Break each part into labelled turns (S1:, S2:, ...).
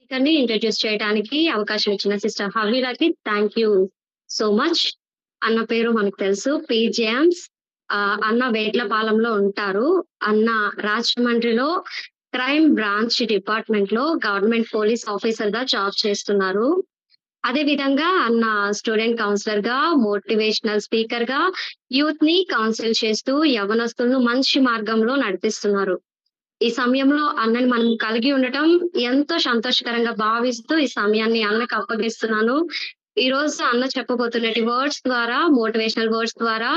S1: స్పీకర్‌ని introduce చేయడానికి అవకాశం ఇచ్చిన సిస్టర్ హవీరాకి థాంక్ యూ సో మచ్. అన్న పేరు మనకు తెలుసు. పి. జేమ్స్ అన్న వేట్లపాలెంలో ఉంటారు. అన్న రాజమండ్రిలో క్రైమ్ బ్రాంచ్ డిపార్ట్‌మెంట్‌లో గవర్నమెంట్ పోలీస్ ఆఫీసర్‌గా జాబ్ చేస్తున్నారు. అదే విధంగా అన్న స్టూడెంట్ కౌన్సిలర్‌గా, మోటివేషనల్ స్పీకర్‌గా యూత్‌ని కౌన్సిల్ చేస్తూ యవ్వనస్తులను మంచి మార్గంలో నడిపిస్తున్నారు. ఈ సమయంలో అన్నని మనం కలిగి ఉండటం ఎంతో సంతోషకరంగా భావిస్తూ ఈ సమయాన్ని అన్నకి అప్పగిస్తున్నాను. ఈరోజు అన్న చెప్పబోతున్నటి వర్డ్స్ ద్వారా, మోటివేషనల్ వర్డ్స్ ద్వారా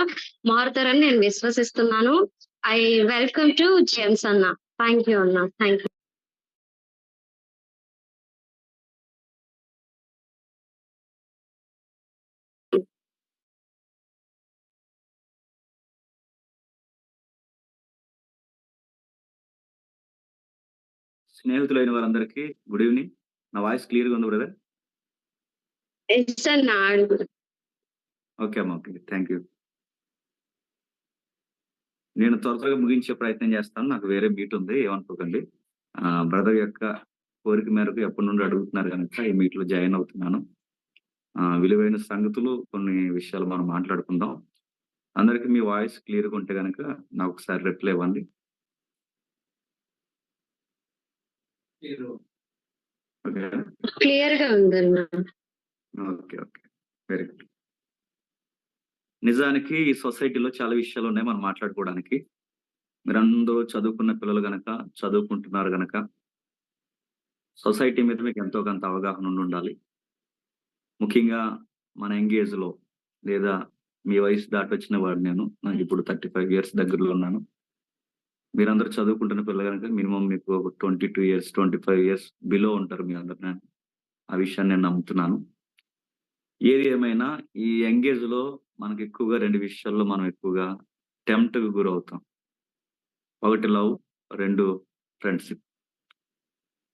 S1: మారుతారని నేను విశ్వసిస్తున్నాను. ఐ వెల్కమ్ టు జేమ్స్ అన్న. థాంక్ యూ అన్న. Thank you.
S2: స్నేహితులైన వారందరికీ గుడ్ ఈవెనింగ్. నా వాయిస్ క్లియర్‌గా ఉందా బ్రదర్?
S1: యెస్ అన్న. అడుగు.
S2: ఓకే అమ్మ. ఓకే. Thank you. నేను త్వరగా ముగించే ప్రయత్నం చేస్తాను. నాకు వేరే మీట్ ఉంది. ఏమనుకోకండి. బ్రదర్ యొక్క కోరిక మేరకు ఎప్పటి నుండో అడుగుతున్నారు గనుక ఈ మీట్‌లో జాయిన్ అవుతున్నాను. విలువైన సంగతులు కొన్ని విషయాలు మనం మాట్లాడుకుందాం. అందరికి మీ వాయిస్ క్లియర్‌గా ఉంటే గనక నాకు ఒకసారి రిప్లై ఇవ్వండి. ఓకే.
S1: క్లియర్‌గా ఉందన్న.
S2: ఓకే. ఓకే. Very good. నిజానికి ఈ సొసైటీలో చాలా విషయాలున్నాయి మనం మాట్లాడుకోవడానికి. మీరందరూ చదువుకున్న పిల్లలు గనక, చదువుకుంటున్నారు గనక, సొసైటీ మీద మీకు ఎంతో కొంత అవగాహన ఉండుండాలి. ముఖ్యంగా మన యంగ్ ఏజ్‌లో లేదా మీ వయసు దాటొచ్చిన వాడిని నేను. నాకిప్పుడు 35 ఇయర్స్ దగ్గరలో ఉన్నాను. మీరందరూ చదువుకుంటున్న పిల్లలు గనక మినిమమ్ మీకు ఒక 22 ఇయర్స్, 25 ఇయర్స్ బిలో ఉంటారు మీ అందరు. ఆ విషయాన్ని నేను నమ్ముతున్నాను. ఏది ఏమైనా ఈ యంగ్ ఏజ్‌లో మనకెక్కువగా 2 విషయాల్లో మనం ఎక్కువగా టెంప్ట్‌కి గురవుతాం. ఒకటి లవ్, 2 ఫ్రెండ్‌షిప్.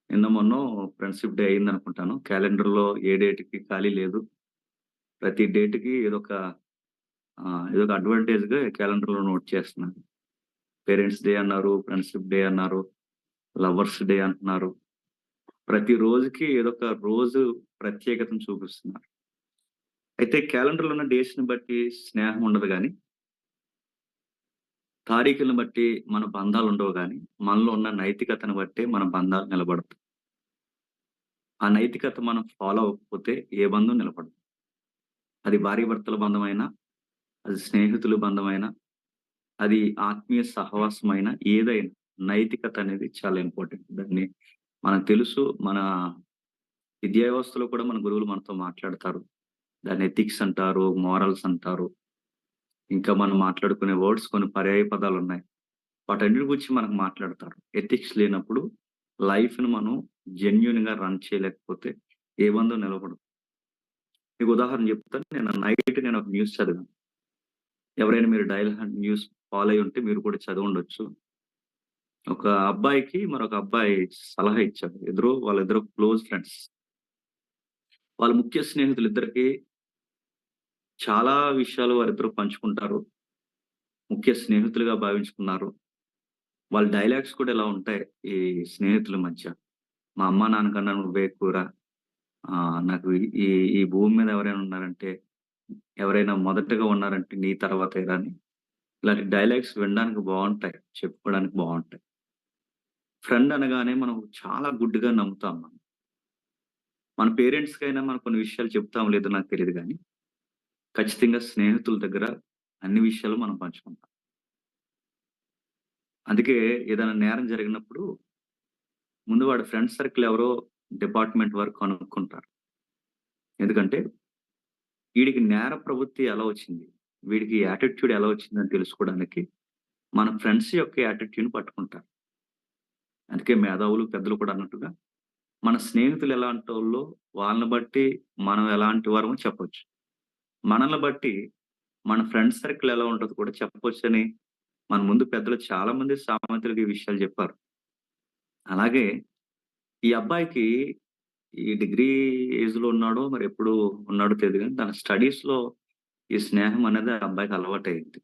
S2: నిన్న మొన్నో ఫ్రెండ్‌షిప్ డే అయిందనుకుంటాను. క్యాలెండర్‌లో ఏ డేట్‌కి ఖాళీ లేదు. ప్రతి డేట్‌కి ఏదో ఒక అడ్వాంటేజ్‌గా క్యాలెండర్‌లో నోట్ చేస్తున్నాను. పేరెంట్స్ డే అన్నారు, ఫ్రెండ్‌షిప్ డే అన్నారు, లవర్స్ డే అంటున్నారు. ప్రతి రోజుకి ఏదో ఒక రోజు ప్రత్యేకతను చూపిస్తున్నారు. అయితే క్యాలెండర్‌లో ఉన్న డేట్స్‌ని బట్టి స్నేహం ఉండదు గానీ, తారీఖులను బట్టి మన బంధాలుండవు గానీ, మనలో ఉన్న నైతికతను బట్టే మన బంధాలు నిలబడతాయి. ఆ నైతికత మనం ఫాలో అవ్వకపోతే ఏ బంధం నిలబడదు. అది భార్యాభర్తల బంధమైనా, అది స్నేహితుల బంధమైనా, అది ఆత్మీయ సహవాసమైనా ఏదైనా నైతికత అనేది చాలా ఇంపార్టెంట్. దాన్ని మనకు తెలుసు. మన విద్యా వ్యవస్థలో కూడా మన గురువులు మనతో మాట్లాడతారు. దాన్ని ఎథిక్స్ అంటారు, మోరల్స్ అంటారు. ఇంకా మనం మాట్లాడుకునే వర్డ్స్ కొన్ని పర్యాయ పదాలున్నాయి. వాటన్నిటి గురించి మనకు మాట్లాడతారు. ఎథిక్స్ లేనప్పుడు లైఫ్‌ని మనం జెన్యూన్‌గా రన్ చేయలేకపోతే ఏ బంధం నిలబడదు. మీకు ఉదాహరణ చెప్తాను. నేను ఒక న్యూస్ చదివాను. ఎవరైనా మీరు డైల్ హంట్ న్యూస్ ఫాలో అయ్యి ఉంటే మీరు కూడా చదివుండొచ్చు. ఒక అబ్బాయికి మరొక అబ్బాయి సలహా ఇచ్చాడు. వాళ్ళిద్దరూ క్లోజ్ ఫ్రెండ్స్. వాళ్ళ ముఖ్య స్నేహితులిద్దరికీ చాలా విషయాలు వారిద్దరూ పంచుకుంటారు. ముఖ్య స్నేహితులుగా భావించుకున్నారు. వాళ్ళ డైలాగ్స్ కూడా ఇలా ఉంటాయి ఈ స్నేహితుల మధ్య. మా అమ్మ నాన్న కన్నా నువ్వే ఎక్కువరా. నాకు ఈ ఈ భూమి మీద ఎవరైనా మొదటగా ఉన్నారంటే నీ తర్వాతేరా అని. ఇలాంటి డైలాగ్స్ వినడానికి బావుంటాయి. చెప్పుకోవడానికి బావుంటాయి. ఫ్రెండ్ అనగానే మనం చాలా గుడ్డిగా నమ్ముతాం మనం. మన పేరెంట్స్‌కైనా మనం కొన్ని విషయాలు చెప్తామో లేదో నాకు తెలీదు గానీ, ఖచ్చితంగా స్నేహితుల దగ్గర అన్ని విషయాలు మనం పంచుకుంటాం. అందుకే ఏదైనా నేరం జరిగినప్పుడు ముందు వాడి ఫ్రెండ్ సర్కిల్ ఎవరో డిపార్ట్‌మెంట్ వారు కనుక్కుంటారు. ఎందుకంటే వీడికి నేర ప్రవృత్తి ఎలా వచ్చింది? వీడికి యాటిట్యూడ్ ఎలా వచ్చిందని తెలుసుకోవడానికి మన ఫ్రెండ్స్ యొక్క యాటిట్యూడ్‌ని పట్టుకుంటారు. అందుకే మేధావులు, పెద్దలు కూడా అన్నట్టుగా మన స్నేహితులు ఎలాంటోళ్ళో వాళ్ళని బట్టి మనం ఎలాంటి వారమో చెప్పొచ్చు. మనల్ని బట్టి మన ఫ్రెండ్ సర్కిల్ ఎలా ఉంటదో కూడా చెప్పొచ్చని మన ముందు పెద్దలు చాలా మంది సామెతలుగా ఈ విషయాలు చెప్పారు. అలాగే ఈ అబ్బాయికి ఈ డిగ్రీ ఏజ్‌లో ఉన్నాడో మరెప్పుడు ఉన్నాడో తెలీదు గానీ తన స్టడీస్‌లో ఈ స్నేహం అనేది ఆ అబ్బాయికి అలవాటయింది.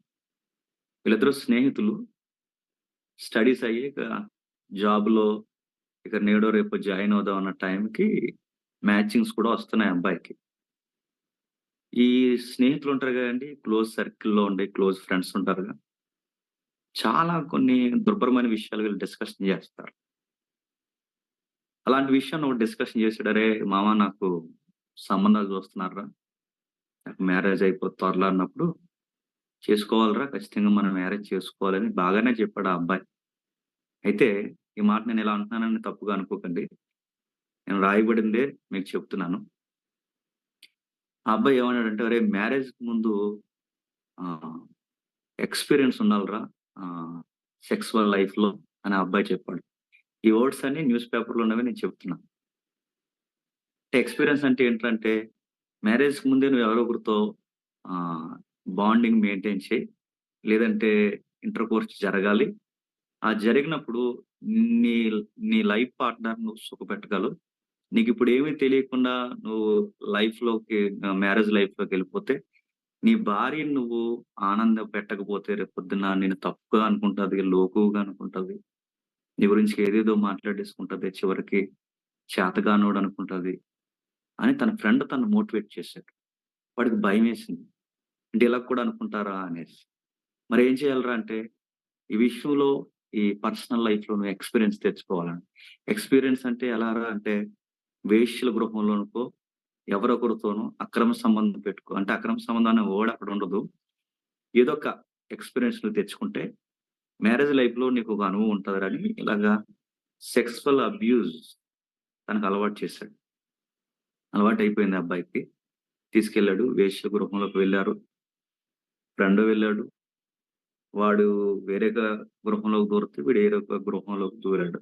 S2: వీళ్ళిద్దరూ స్నేహితులు. స్టడీస్ అయ్యాక జాబ్‌లో ఇక నేడో రేపో జాయిన్ అవుదాం అన్న టైంకి మ్యాచింగ్స్ కూడా వస్తున్నాయి అబ్బాయికి. ఈ స్నేహితులుంటారు గదండీ! క్లోజ్ సర్కిల్‌లో ఉండే క్లోజ్ ఫ్రెండ్స్ ఉంటారుగా. చాలా కొన్ని దుర్భరమైన విషయాలు వీళ్ళు డిస్కషన్ జేస్తారు. అలాంటి విషయాన్ని ఒకటి డిస్కషన్ చేసాడు. "అరే మామ నాకు సంబంధాలు చూస్తున్నార్రా. నాకు మ్యారేజ్ అయిపోద్ది త్వరలో" అన్నప్పుడు, "చేసుకోవాలిరా ఖచ్చితంగా మనం మ్యారేజ్ చేసుకోవాలని" బాగానే చెప్పాడు ఆ అబ్బాయి. అయితే ఈ మాట నేను ఇలా అంటున్నానని తప్పుగా అనుకోకండి. నేను రాయబడిందే మీకు చెప్తున్నాను. ఆ అబ్బాయి ఏమన్నాడంటే, "అరేయ్! మ్యారేజ్‌కి ముందు ఆహ్, ఎక్స్‌పీరియన్స్ ఉండాలిరా సెక్సువల్ లైఫ్‌లో" అని ఆ అబ్బాయి చెప్పాడు. ఈ వర్డ్స్ అన్ని న్యూస్ పేపర్‌లో ఉన్నవే నేను చెప్తున్నాను. ఎక్స్‌పీరియన్స్ అంటే ఏంటంటే, మ్యారేజ్‌కి ముందే నువ్వు ఎవరో ఒకరితో ఆహ్, బాండింగ్ మెయింటైన్ చెయి. లేదంటే ఇంటర్‌కోర్స్ జరగాలి. ఆ జరిగినప్పుడు నీ నీ లైఫ్ పార్ట్‌నర్ నువ్వు సుఖపెట్టగలవు. నీకిప్పుడు ఏమీ తెలియకుండా నువ్వు మ్యారేజ్ లైఫ్‌లోకెళ్ళిపోతే, నీ భార్యని నువ్వు ఆనంద పెట్టకపోతే రేపొద్దున నిన్ను తప్పుగా అనుకుంటది, లోకువగా అనుకుంటది. నీ గురించి ఏదేదో మాట్లాడేసుకుంటది. చివరికి చేతగానోడు అనుకుంటది అని తన ఫ్రెండ్ తనను మోటివేట్ చేసాడు. వాడికి భయమేసింది. అంటే ఇలా కూడా అనుకుంటారా అనేసి. మరేం చేయాలిరా అంటే, ఈ విషయంలో ఈ పర్సనల్ లైఫ్‌లో నువ్వు ఎక్స్‌పీరియన్స్ తెచ్చుకోవాలని. ఎక్స్‌పీరియన్స్ అంటే ఎలారా అంటే, వేశ్యల గృహంలోనుకో ఎవరొకరితోనో అక్రమ సంబంధం పెట్టుకో. అంటే అక్రమ సంబంధం అనే వర్డ్ అక్కడ ఉండదు. ఏదో ఒక ఎక్స్‌పీరియన్స్ నువ్వు తెచ్చుకుంటే, మ్యారేజ్ లైఫ్‌లో నీకొక అనుభవం ఉంటదిరా అని ఇలాగా సెక్సువల్ అబ్యూజ్ తనకు అలవాటు చేశాడు. అలవాటయిపోయింది ఆ అబ్బాయికి. తీసుకెళ్ళాడు. వేశ్యల గృహంలోకి వెళ్లారు. ఫ్రెండ్ వెళ్ళాడు. వాడు గృహంలోకి దూరితే వీడు ఏరొక గృహంలోకి దూరాడు.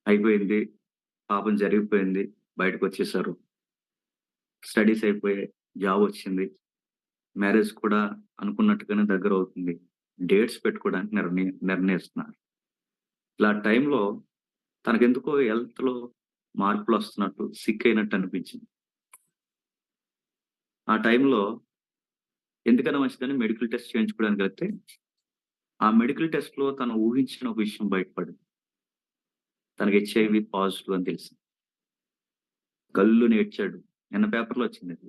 S2: అయిపోయింది. పాపం జరిగిపోయింది. బయటకొచ్చేసారు. స్టడీస్ అయిపోయాయి. జాబొచ్చింది. మ్యారేజ్ కూడా అనుకున్నట్టుగానే దగ్గరవుతుంది. డేట్స్ పెట్టుకోవడానికి నిర్ణయిస్తున్నారు. ఇలా టైంలో తనకెందుకో హెల్త్‌లో మార్పులొస్తున్నట్టు, సిక్ అయినట్టు అనిపించింది. ఆ టైంలో ఎందుకైనా మంచిదని మెడికల్ టెస్ట్ చేయించుకోవడానికెళ్తే, ఆ మెడికల్ టెస్ట్‌లో తను ఊహించని ఒక విషయం బయటపడింది. తనకి హెచ్ఐవి పాజిటివ్ అని తెలిసింది. గల్లున ఏడ్చాడు. నిన్న పేపర్‌లో వచ్చిందది.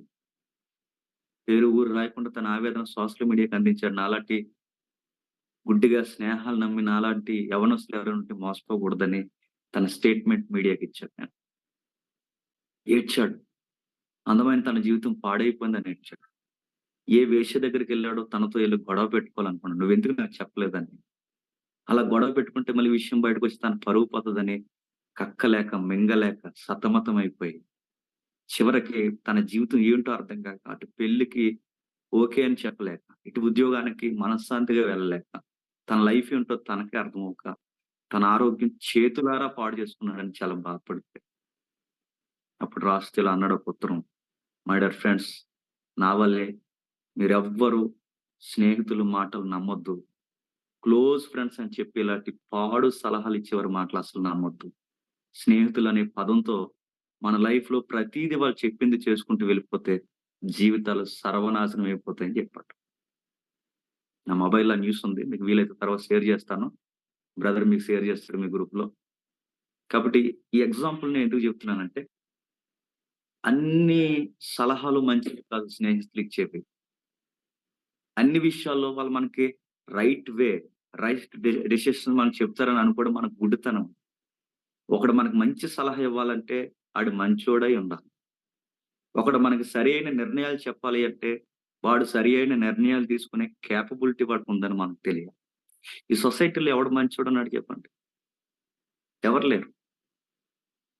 S2: పేరు, ఊరు రాయకుండా తన ఆవేదన సోషల్ మీడియాకి అందించాడు. నాలాంటి గుడ్డిగా స్నేహాలు నమ్మి నాలాంటి యవ్వనస్తులు ఎవరైనా ఉంటే మోసపోకూడదని తన స్టేట్‌మెంట్ మీడియాకిచ్చాడు. ఏడ్చాడు. అందమైన తన జీవితం పాడైపోయిందని ఏడ్చాడు. ఏ వేశ్య దగ్గరికెళ్ళాడో తనతో ఎళ్లి గొడవ పెట్టుకోవాలనుకున్నాడు. "నువ్వెందుకు నాకు చెప్పలేదని." అలా గొడవ పెట్టుకుంటే మళ్ళీ విషయం బయటకొచ్చి తన పరువు పోతదని కక్కలేక, మింగలేక సతమతమైపోయి చివరికి తన జీవితం ఏంటో అర్థం కాక అటు పెళ్ళికి ఓకే అని చెప్పలేక, ఇటు ఉద్యోగానికి మనశ్శాంతిగా వెళ్ళలేక, తన లైఫ్ ఏంటో తనకే అర్థమవ్వక, తన ఆరోగ్యం చేతులారా పాడు చేసుకున్నాడని చాలా బాధపడిపోయాడు. అప్పుడు రాస్తూ ఇలా అన్నాడు ఒక ఉత్తరం. మై డియర్ ఫ్రెండ్స్, నా వల్లే మీరెవ్వరు స్నేహితుల మాటలు నమ్మొద్దు. క్లోజ్ ఫ్రెండ్స్ అని చెప్పి ఇలాంటి పాడు సలహాలు ఇచ్చేవారి మాటలు అసలు నమ్మొద్దు. స్నేహితులనే పదంతో మన లైఫ్‌లో ప్రతీది వాళ్ళు చెప్పింది చేసుకుంటూ వెళ్ళిపోతే జీవితాలు సర్వనాశనం అయిపోతాయని చెప్పాడు. నా మొబైల్‌లో ఆ న్యూస్ ఉంది. మీకు వీలైతే తర్వాత షేర్ చేస్తాను. బ్రదర్ మీకు షేర్ చేస్తాడు మీ గ్రూప్‌లో. కాబట్టి ఈ ఎగ్జాంపుల్ నేను ఎందుకు చెప్తున్నానంటే, అన్ని సలహాలు మంచివి కాదు స్నేహితులిచ్చేవి. అన్ని విషయాల్లో వాళ్ళు మనకి రైట్ వే, డెసిషన్ మనకు చెప్తారని అనుకోవడం మనకు గుడ్డితనం. ఒకడు మనకు మంచి సలహా ఇవ్వాలంటే ఆడు మంచోడై ఉండాలి. ఒకడు మనకి సరియైన నిర్ణయాలు చెప్పాలి అంటే, వాడు సరియైన నిర్ణయాలు తీసుకునే కేపబిలిటీ వాడికుందని మనకు తెలియాలి. ఈ సొసైటీలో ఎవడు మంచోడున్నాడు చెప్పండి? ఎవరు లేరు.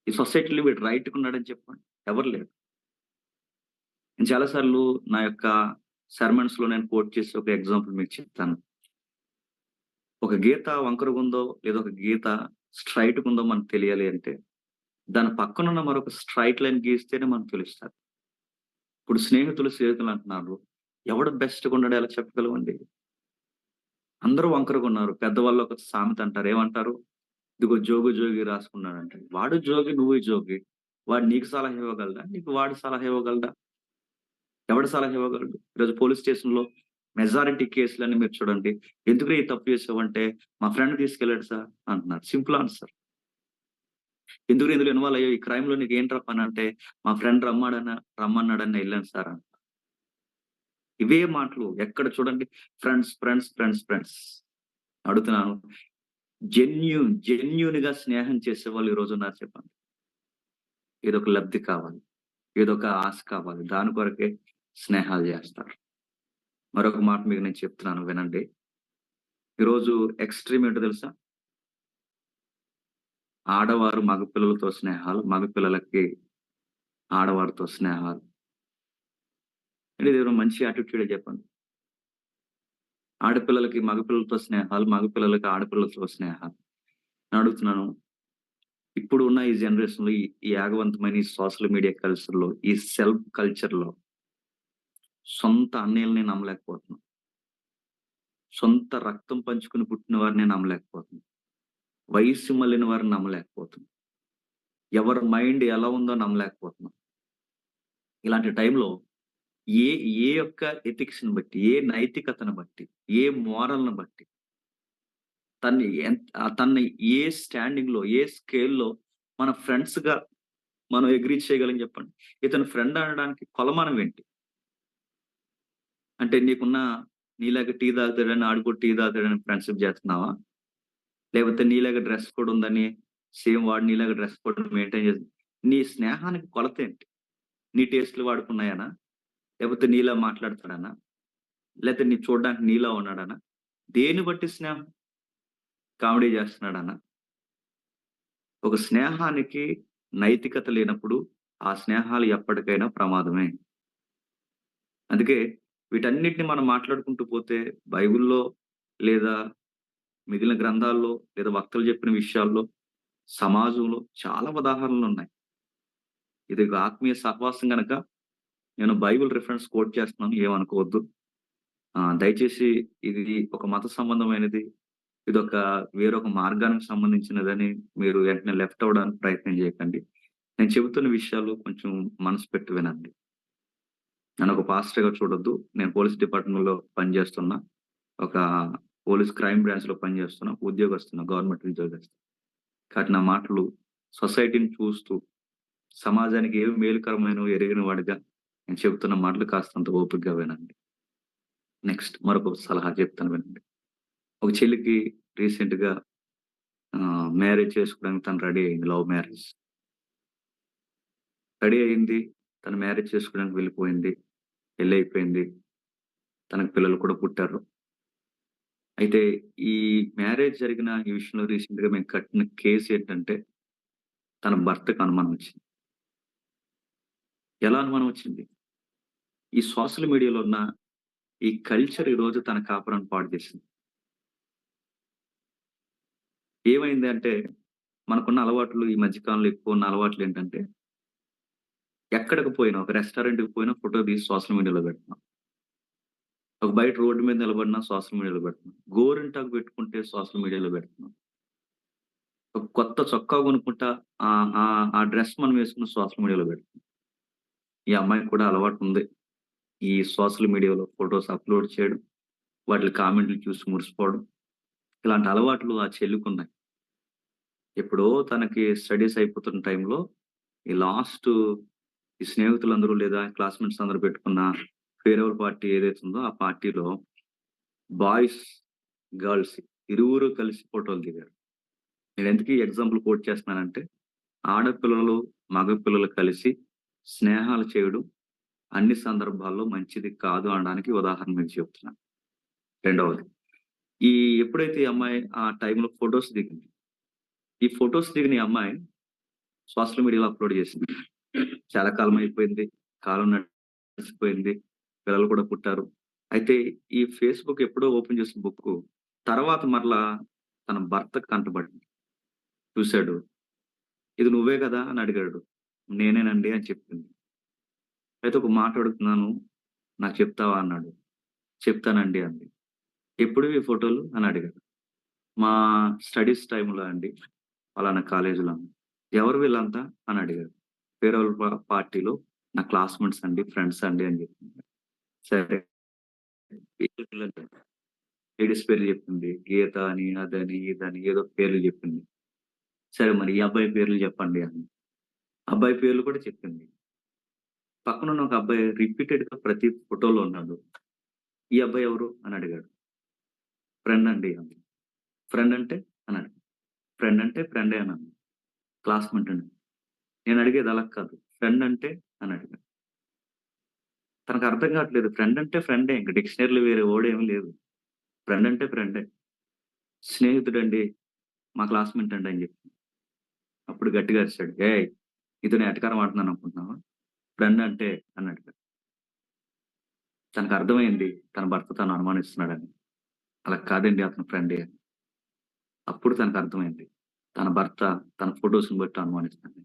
S2: ఈ సొసైటీలో వీడు రైట్‌గున్నాడని చెప్పండి. ఎవరు లేరు. నేను చాలా సార్లు నా యొక్క సెర్మన్స్‌లో నేను కోట్ చేసే ఒక ఎగ్జాంపుల్ మీకు చెప్తాను. ఒక గీత వంకరగుందో, లేదా ఒక గీత స్ట్రెయిట్‌గుందో మనకు తెలియాలి అంటే, దాని పక్కనున్న మరొక స్ట్రెయిట్ లైన్ గీస్తేనే మనకు తెలుస్తది. ఇప్పుడు స్నేహితులు అంటున్నారు. ఎవడు బెస్ట్‌గున్నాడో ఎలా చెప్పగలమండి? అందరూ వంకరగున్నారు. పెద్దవాళ్ళు ఒక సామెత అంటారు. ఏమంటారు? ఇదిగో జోగు జోగి రాసుకున్నాడంటాడు. వాడు జోగి, నువ్వు జోగి. వాడు నీకు సలహా ఇవ్వగలడా? నీకు వాడు సలహా ఇవ్వగలడా? ఎవడు సలహా ఇవ్వగలడు? ఈరోజు పోలీస్ స్టేషన్‌లో మెజారిటీ కేసులన్నీ మీరు చూడండి. "ఎందుకురా ఈ తప్పు చేసావంటే, మా ఫ్రెండ్ తీసుకెళ్ళాడు సార్" అంటున్నారు. Simple answer. ఎందుకు ఇందులో ఇన్వాల్వ్ అయ్యావు? ఈ క్రైమ్‌లో నీకేంట్రా పనంటే, మా ఫ్రెండ్ రమ్మన్నాడని ఎళ్ళాను సార్ అని. ఇవే మాటలు ఎక్కడ చూడండి ఫ్రెండ్స్, ఫ్రెండ్స్, ఫ్రెండ్స్, ఫ్రెండ్స్. అడుగుతున్నాను. జెన్యూన్‌గా స్నేహం చేసేవాళ్ళు ఈ రోజున్నారు చెప్పండి. ఏదొక లబ్ధి కావాలి. ఏదొక ఆశ కావాలి. దాని కొరకే స్నేహాలు జేస్తారు. మరొక మాట మీకు నేను చెప్తున్నాను వినండి. ఈరోజు ఎక్స్‌ట్రీమ్ ఏంటో తెలుసా? ఆడవారు మగ పిల్లలతో స్నేహాలు, మగ పిల్లలకి ఆడవారితో స్నేహాలు. అంటే ఇదేమైనా మంచి యాటిట్యూడే చెప్పండి. ఆడపిల్లలకి మగ పిల్లలతో స్నేహాలు, మగ పిల్లలకి ఆడపిల్లలతో స్నేహాలు. నేను అడుగుతున్నాను. ఇప్పుడు ఉన్న ఈ జనరేషన్‌లో ఈ యాగవంతమైన ఈ సోషల్ మీడియా కల్చర్‌లో, ఈ సెల్ఫ్ కల్చర్‌లో సొంత అన్నయ్యల్ని నమ్మలేకపోతున్నాం. సొంత రక్తం పంచుకొని పుట్టిన వారిని నమ్మలేకపోతున్నాం. వయస్సు మళ్ళిన వారిని నమ్మలేకపోతున్నాం. ఎవరి మైండ్ ఎలా ఉందో నమ్మలేకపోతున్నాం. ఇలాంటి టైంలో ఏ ఏ యొక్క ఎథిక్స్‌ని బట్టి, ఏ నైతికతను బట్టి, ఏ మోరల్‌ని బట్టి తనని ఏ స్టాండింగ్‌లో, ఏ స్కేల్‌లో మన ఫ్రెండ్స్‌గా మనం అగ్రీ చేయగలం చెప్పండి. ఇతను ఫ్రెండ్ అనడానికి కొలమానం ఏంటి? అంటే నీలాగా టీ తాగుతాడని ఆడు కూడా టీ తాగుతాడని ఫ్రెండ్‌షిప్ చేస్తున్నావా? లేకపోతే నీలాగా డ్రెస్ కోడ్ ఉందని సేమ్ వాడు నీలాగా డ్రెస్ కోడ్ మెయింటైన్ చేసి నీ స్నేహానికి కొలతేంటి? నీ టేస్ట్‌లు వాడుకున్నాయనా? లేకపోతే నీలా మాట్లాడతాడనా? లేతే చూడడానికి నీలా ఉన్నాడనా? దేన్ని బట్టి స్నేహం? కామెడీ చేస్తున్నాడనా? ఒక స్నేహానికి నైతికత లేనప్పుడు ఆ స్నేహాలు ఎప్పటికైనా ప్రమాదమే. అందుకే వీటన్నిటిని మనం మాట్లాడుకుంటూ పోతే బైబిల్‌లో లేదా మిగిలిన గ్రంథాల్లో లేదా వక్తలు చెప్పిన విషయాల్లో, సమాజంలో చాలా ఉదాహరణలున్నాయి. ఇది ఒక ఆత్మీయ సహవాసం గనక నేను బైబిల్ రిఫరెన్స్ కోట్ చేస్తున్నాను. ఏమనుకోవద్దు. దయచేసి ఇది ఒక మత సంబంధమైనది. ఇదొక వేరొక మార్గానికి సంబంధించినదని మీరు వెంటనే లెఫ్ట్ అవ్వడానికి ప్రయత్నం చేయకండి. నేను చెబుతున్న విషయాలు కొంచెం మనసు పెట్టి వినండి. నన్నొక పాస్టర్‌గా చూడొద్దు. నేను పోలీస్ డిపార్ట్‌మెంట్‌లో పనిచేస్తున్నా. ఒక పోలీస్ క్రైమ్ బ్రాంచ్‌లో పనిచేస్తున్నా. ఉద్యోగస్తున్నా. గవర్నమెంట్ ఉద్యోగస్తున్నా. కాబట్టి నా మాటలు సొసైటీని చూస్తూ, సమాజానికి ఏవి మేలుకరమైనవో ఎరిగిన వాడిగా నేను చెబుతున్న మాటలు కాస్తంత ఓపికగా వినండి. నెక్స్ట్ మరొక సలహా చెప్తాను వినండి. ఒక చెల్లికి రీసెంట్‌గా మ్యారేజ్ చేసుకోవడానికి తను రెడీ అయింది. Love marriage. రెడీ అయింది. తను మ్యారేజ్ చేసుకోవడానికి వెళ్ళిపోయింది. పెళ్లయిపోయింది. తనకు పిల్లలు కూడా పుట్టారు. అయితే ఈ మ్యారేజ్ జరిగిన ఈ విషయంలో రీసెంట్‌గా మేము కట్టిన కేస్ ఏంటంటే, తన భర్తకు అనుమానం వచ్చింది. ఎలా అనుమానం వచ్చింది? ఈ సోషల్ మీడియాలో ఉన్న ఈ కల్చర్ ఈరోజు తన కాపురాన్ని పాడు చేసింది. ఏమైంది అంటే, మనకున్న అలవాట్లు ఈ మధ్య కాలంలో ఎక్కువున్న అలవాట్లేంటంటే, ఎక్కడికి పోయినా ఒక రెస్టారెంట్‌కి పోయినా ఫోటో తీసి సోషల్ మీడియాలో పెడుతున్నాం. ఒక బయట రోడ్డు మీద నిలబడినా సోషల్ మీడియాలో పెడుతున్నాం. గోరింటాకు పెట్టుకుంటే సోషల్ మీడియాలో పెడుతున్నాం. ఒక కొత్త చొక్కా కొనుక్కుంటా ఆ డ్రెస్ మనం వేసుకుని సోషల్ మీడియాలో పెడుతున్నాం. ఈ అమ్మాయికి కూడా అలవాటుంది. ఈ సోషల్ మీడియాలో ఫోటోస్ అప్‌లోడ్ చేయడం, వాటిలి కామెంట్‌లు చూసి మురిసిపోవడం. ఇలాంటి అలవాట్లు ఆ చెల్లికున్నాయి. ఎప్పుడో తనకి స్టడీస్ అయిపోతున్న టైంలో ఈ లాస్టు ఈ స్నేహితులందరూ లేదా క్లాస్‌మేట్స్ అందరూ పెట్టుకున్న ఫేర్‌వెల్ పార్టీ ఏదైతే ఉందో ఆ పార్టీలో బాయ్స్, గర్ల్స్ ఇరువురు కలిసి ఫోటోలు దిగారు. నేనెందుకు ఈ ఎగ్జాంపుల్ కోట్ చేస్తున్నానంటే, ఆడపిల్లలు, మగ పిల్లలు కలిసి స్నేహాలు చేయడం అన్ని సందర్భాల్లో మంచిది కాదు అనడానికి ఉదాహరణ మీకు చెప్తున్నాను. రెండవది, ఈ ఎప్పుడైతే ఈ అమ్మాయి ఆ టైంలో ఫోటోస్ దిగింది. ఈ ఫోటోస్ దిగిన ఈ అమ్మాయి సోషల్ మీడియాలో అప్‌లోడ్ చేసింది. చాలా కాలం అయిపోయింది. కాలం నడిచిపోయింది. పిల్లలు కూడా పుట్టారు. అయితే ఈ ఫేస్‌బుక్ ఎప్పుడో ఓపెన్ చేసిన బుక్కు తర్వాత మరలా తన భర్తకు కంటబడింది. చూసాడు. "ఇది నువ్వే కదా?" అని అడిగాడు. "నేనేనండి" అని చెప్పింది. అయితే ఒక మాట అడుగుతున్నాను. నాకు చెప్తావా అన్నాడు. "చెప్తానండి" అంది. "ఎప్పుడువి ఫోటోలు?" అని అడిగాడు. "మా స్టడీస్ టైమ్‌లో అండి. పలానా కాలేజీలో" అని. "ఎవరు వీళ్ళంతా?" అని అడిగాడు. "ఫేర్‌వెల్ పార్టీలో నా క్లాస్‌మేట్స్ అండి, ఫ్రెండ్స్ అండి" అని చెప్పింది. సరే. లేడీస్ పేర్లు చెప్పింది. గీత అని, అదని, ఇదని ఏదో పేర్లు చెప్పింది. సరే మరి ఈ అబ్బాయి పేర్లు చెప్పండి అని. అబ్బాయి పేర్లు కూడా చెప్పింది. పక్కనున్న ఒక అబ్బాయి రిపీటెడ్‌గా ప్రతి ఫోటోలో ఉన్నాడు. "ఈ అబ్బాయి ఎవరు?" అని అడిగాడు. "ఫ్రెండ్ అండి" అంది. "ఫ్రెండ్ అంటే?" అని అడిగాను. "ఫ్రెండ్ అంటే ఫ్రెండే" అన్నాను. "క్లాస్‌మేట్ అండి." నేను అడిగేది అలా కాదు. "ఫ్రెండ్ అంటే?" అని అడిగాను. తనకు అర్థం కావట్లేదు. ఫ్రెండ్ అంటే ఫ్రెండే. ఇంక డిక్షనరీలో వేరే వర్డ్ ఏమి లేదు. ఫ్రెండ్ అంటే ఫ్రెండే. స్నేహితుడండి, మా క్లాస్‌మేట్ అండి అని చెప్పి. అప్పుడు గట్టిగా అరిసాడు. "ఏయ్! నీతో నేను ఎటకారం ఆడుతున్నాను అనుకుంటున్నావా? ఫ్రెండ్ అంటే" అని అడిగాడు. తనకు అర్థమైంది తన భర్త తనను అనుమానిస్తున్నాడని. అలా కాదండి అతను ఫ్రెండే అని. అప్పుడు తనకు అర్థమైంది. తన భర్త తన ఫోటోస్‌ని బట్టి అనుమానిస్తున్నాడని.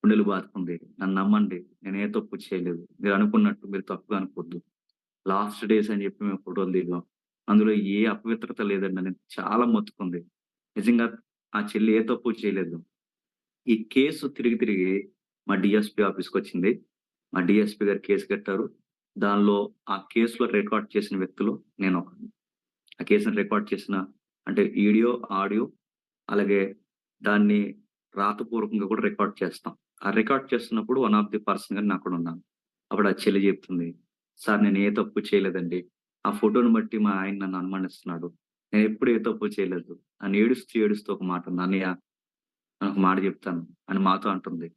S2: గుండెలు బాదుకుంది. నన్ను నమ్మండి. నేను ఏ తప్పు చేయలేదు. మీరు అనుకున్నట్టు మీరు తప్పుగా అనుకోవద్దు. లాస్ట్ డేస్ అని చెప్పి మేము ఫోటోలు దిగాం. అందులో ఏ అపవిత్రత లేదండి అని చాలా మొత్తుకుంది. నిజంగా ఆ చెల్లి ఏ తప్పు చేయలేదు. ఈ కేసు తిరిగి తిరిగి మా డీఎస్పీ ఆఫీస్‌కొచ్చింది. మా డీఎస్పీ గారు కేసు కట్టారు. దానిలో ఆ కేస్‌లో రికార్డ్ చేసిన వ్యక్తులు నేనొకడిని. ఆ కేసుని రికార్డ్ చేసిన అంటే వీడియో, ఆడియో అలాగే దాన్ని రాతపూర్వకంగా కూడా రికార్డ్ చేస్తాం. ఆ రికార్డ్ చేస్తున్నప్పుడు వన్ ఆఫ్ ది పర్సన్‌గా నేనక్కడ ఉన్నాను. అప్పుడు ఆ చెల్లి చెప్తుంది, "సార్ నేను ఏ తప్పు చేయలేదండి. ఆ ఫోటోని బట్టి మా ఆయన నన్ను అనుమానిస్తున్నాడు. నేనెప్పుడు ఏ తప్పు చేయలేదు." అని ఏడుస్తూ, ఏడుస్తూ ఒక మాట అంది. "అన్నయ్య నేనొక మాట చెప్తాను" అని మాతో అంటుంది.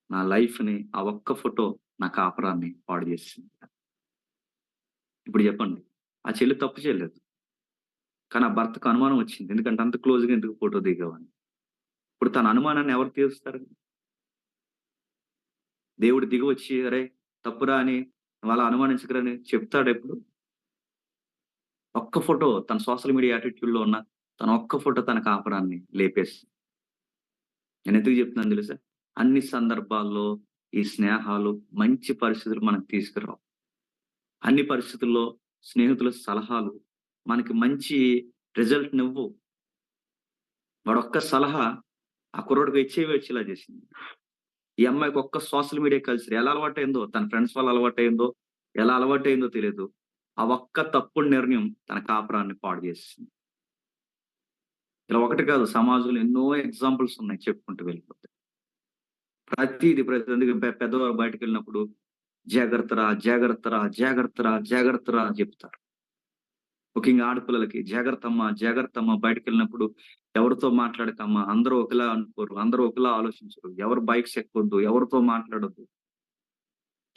S2: నా లైఫ్‌ని ఆ ఒక్క ఫోటో నా కాపురాన్ని పాడు చేసేసింది. ఇప్పుడు చెప్పండి. ఆ చెల్లి తప్పు చేయలేదు. కానీ ఆ భర్తకు అనుమానం వచ్చింది. ఎందుకంటే అంత క్లోజ్‌గా ఎందుకు ఫోటో దిగావని. ఇప్పుడు తన అనుమానాన్ని ఎవరు తీరుస్తారండి? దేవుడు దిగివచ్చి "అరేయ్! తప్పురా" అని వాళ్ళ అనుమానించకురని చెప్తాడెప్పుడు? ఒక్క ఫోటో తన సోషల్ మీడియా యాటిట్యూడ్‌లో ఉన్న తన ఒక్క ఫోటో తన కాపురాన్ని లేపేసింది. నేనెందుకు చెప్తున్నానో తెలుసా? అన్ని సందర్భాల్లో ఈ స్నేహాలు మంచి పరిస్థితులు మనకు తీసుకురావు. అన్ని పరిస్థితుల్లో స్నేహితుల సలహాలు మనకి మంచి రిజల్ట్‌నివ్వవు. వాడొక్క సలహా ఆ కుర్రోడికి హెచ్ఐవి వచ్చేలా చేసింది. ఈ అమ్మాయికి ఒక్క సోషల్ మీడియా కల్చర్ ఎలా అలవాటయిందో, తన ఫ్రెండ్స్ వల్ల అలవాటయిందో, ఎలా అలవాటయిందో తెలీదు. ఆ ఒక్క తప్పుడు నిర్ణయం తన కాపురాన్ని పాడు చేసేసింది. ఇలా ఒకటి కాదు సమాజంలో ఎన్నో ఎగ్జాంపుల్స్ ఉన్నాయి చెప్పుకుంటూ వెళ్ళిపోతే. ప్రతీది అందుకే పెద్దవారు బయటికెళ్ళినప్పుడు జాగ్రత్తరా, జాగ్రత్తరా, జాగ్రత్తరా, జాగ్రత్తరా అని చెప్తారు. ముఖ్యంగా ఆడపిల్లలకి జాగ్రత్తమ్మా, జాగ్రత్తమ్మా బయటికెళ్ళినప్పుడు ఎవరితో మాట్లాడకమ్మా, అందరూ ఒకలా అనుకోరు, అందరూ ఒకలా ఆలోచించరు. ఎవరు బైక్స్ ఎక్కొద్దు, ఎవరితో మాట్లాడొద్దు.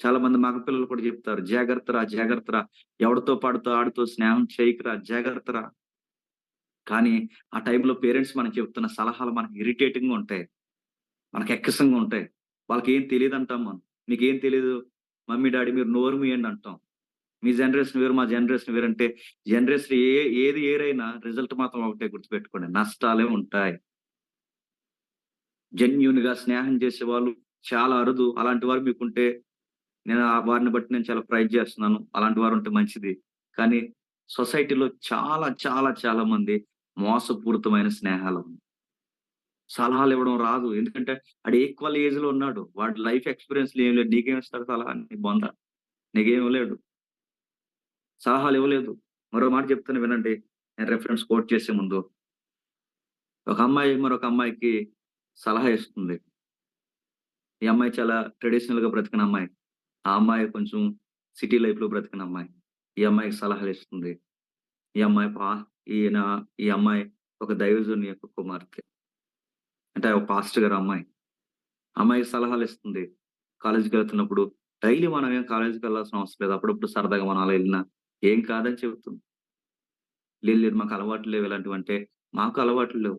S2: చాలా మంది మగపిల్లలు కూడా చెప్తారు. జాగ్రత్తరా, జాగ్రత్తరా ఎవడితో పడితే ఆడితో స్నేహం చేయకురా జాగ్రత్తరా. కానీ ఆ టైంలో పేరెంట్స్ మనకు చెప్తున్న సలహాలు మనకు ఇరిటేటింగ్‌గా ఉంటాయి. మనకు ఎక్కసంగా ఉంటాయి. వాళ్ళకేం తెలీదంటాం మనం. మీకేం తెలీదు మమ్మీ, డ్యాడీ మీరు నోరు మూయండి అంటాం. మీ జనరేషన్ వేరు, మా జనరేషన్ వేరంటే జనరేషన్ ఏది ఏరైనా రిజల్ట్ మాత్రం ఒకటే గుర్తుపెట్టుకోండి. నష్టాలే ఉంటాయి. జెన్యూన్‌గా స్నేహం చేసేవాళ్ళు చాలా అరుదు. అలాంటి వారు మీకుంటే నేను వారిని బట్టి నేను చాలా ప్రైజ్ చేస్తున్నాను. అలాంటి వారుంటే మంచిది. కానీ సొసైటీలో చాలా మంది మోసపూరితమైన స్నేహాలున్నాయి. సలహాలివ్వడం రాదు. ఎందుకంటే ఆడు ఈక్వల్ ఏజ్‌లో ఉన్నాడు. వాడి లైఫ్ ఎక్స్‌పీరియన్స్‌లు ఏం లేదు. నీకేమిస్తాడు సలహా నీ బొంద. నీకేమి ఇవ్వలేడు. సలహాలివ్వలేదు. మరో మాట చెప్తాను వినండి. నేను రిఫరెన్స్ కోట్ చేసే ముందు. ఒక అమ్మాయి మరొక అమ్మాయికి సలహా ఇస్తుంది. ఈ అమ్మాయి చాలా ట్రెడిషనల్‌గా బ్రతికిన అమ్మాయి. ఆ అమ్మాయి కొంచెం సిటీ లైఫ్‌లో బ్రతికిన అమ్మాయి. ఈ అమ్మాయికి సలహాలిస్తుంది. ఈ అమ్మాయి పా ఈయన ఈ అమ్మాయి ఒక దైవజనుని యొక్క కుమార్తె. అంటే ఒక పాస్టర్ గారి అమ్మాయి. అమ్మాయికి సలహాలిస్తుంది. కాలేజ్‌కెళ్తున్నప్పుడు డైలీ మనం ఏం కాలేజ్‌కెళ్ళాల్సిన అవసరం లేదు. అప్పుడప్పుడు సరదాగా మనం అలా ఎళ్ళినా ఏం కాదని చెబుతుంది. లేదు మాకు అలవాట్లు లేవు ఇలాంటివంటే, మాకు అలవాట్లు లేవు.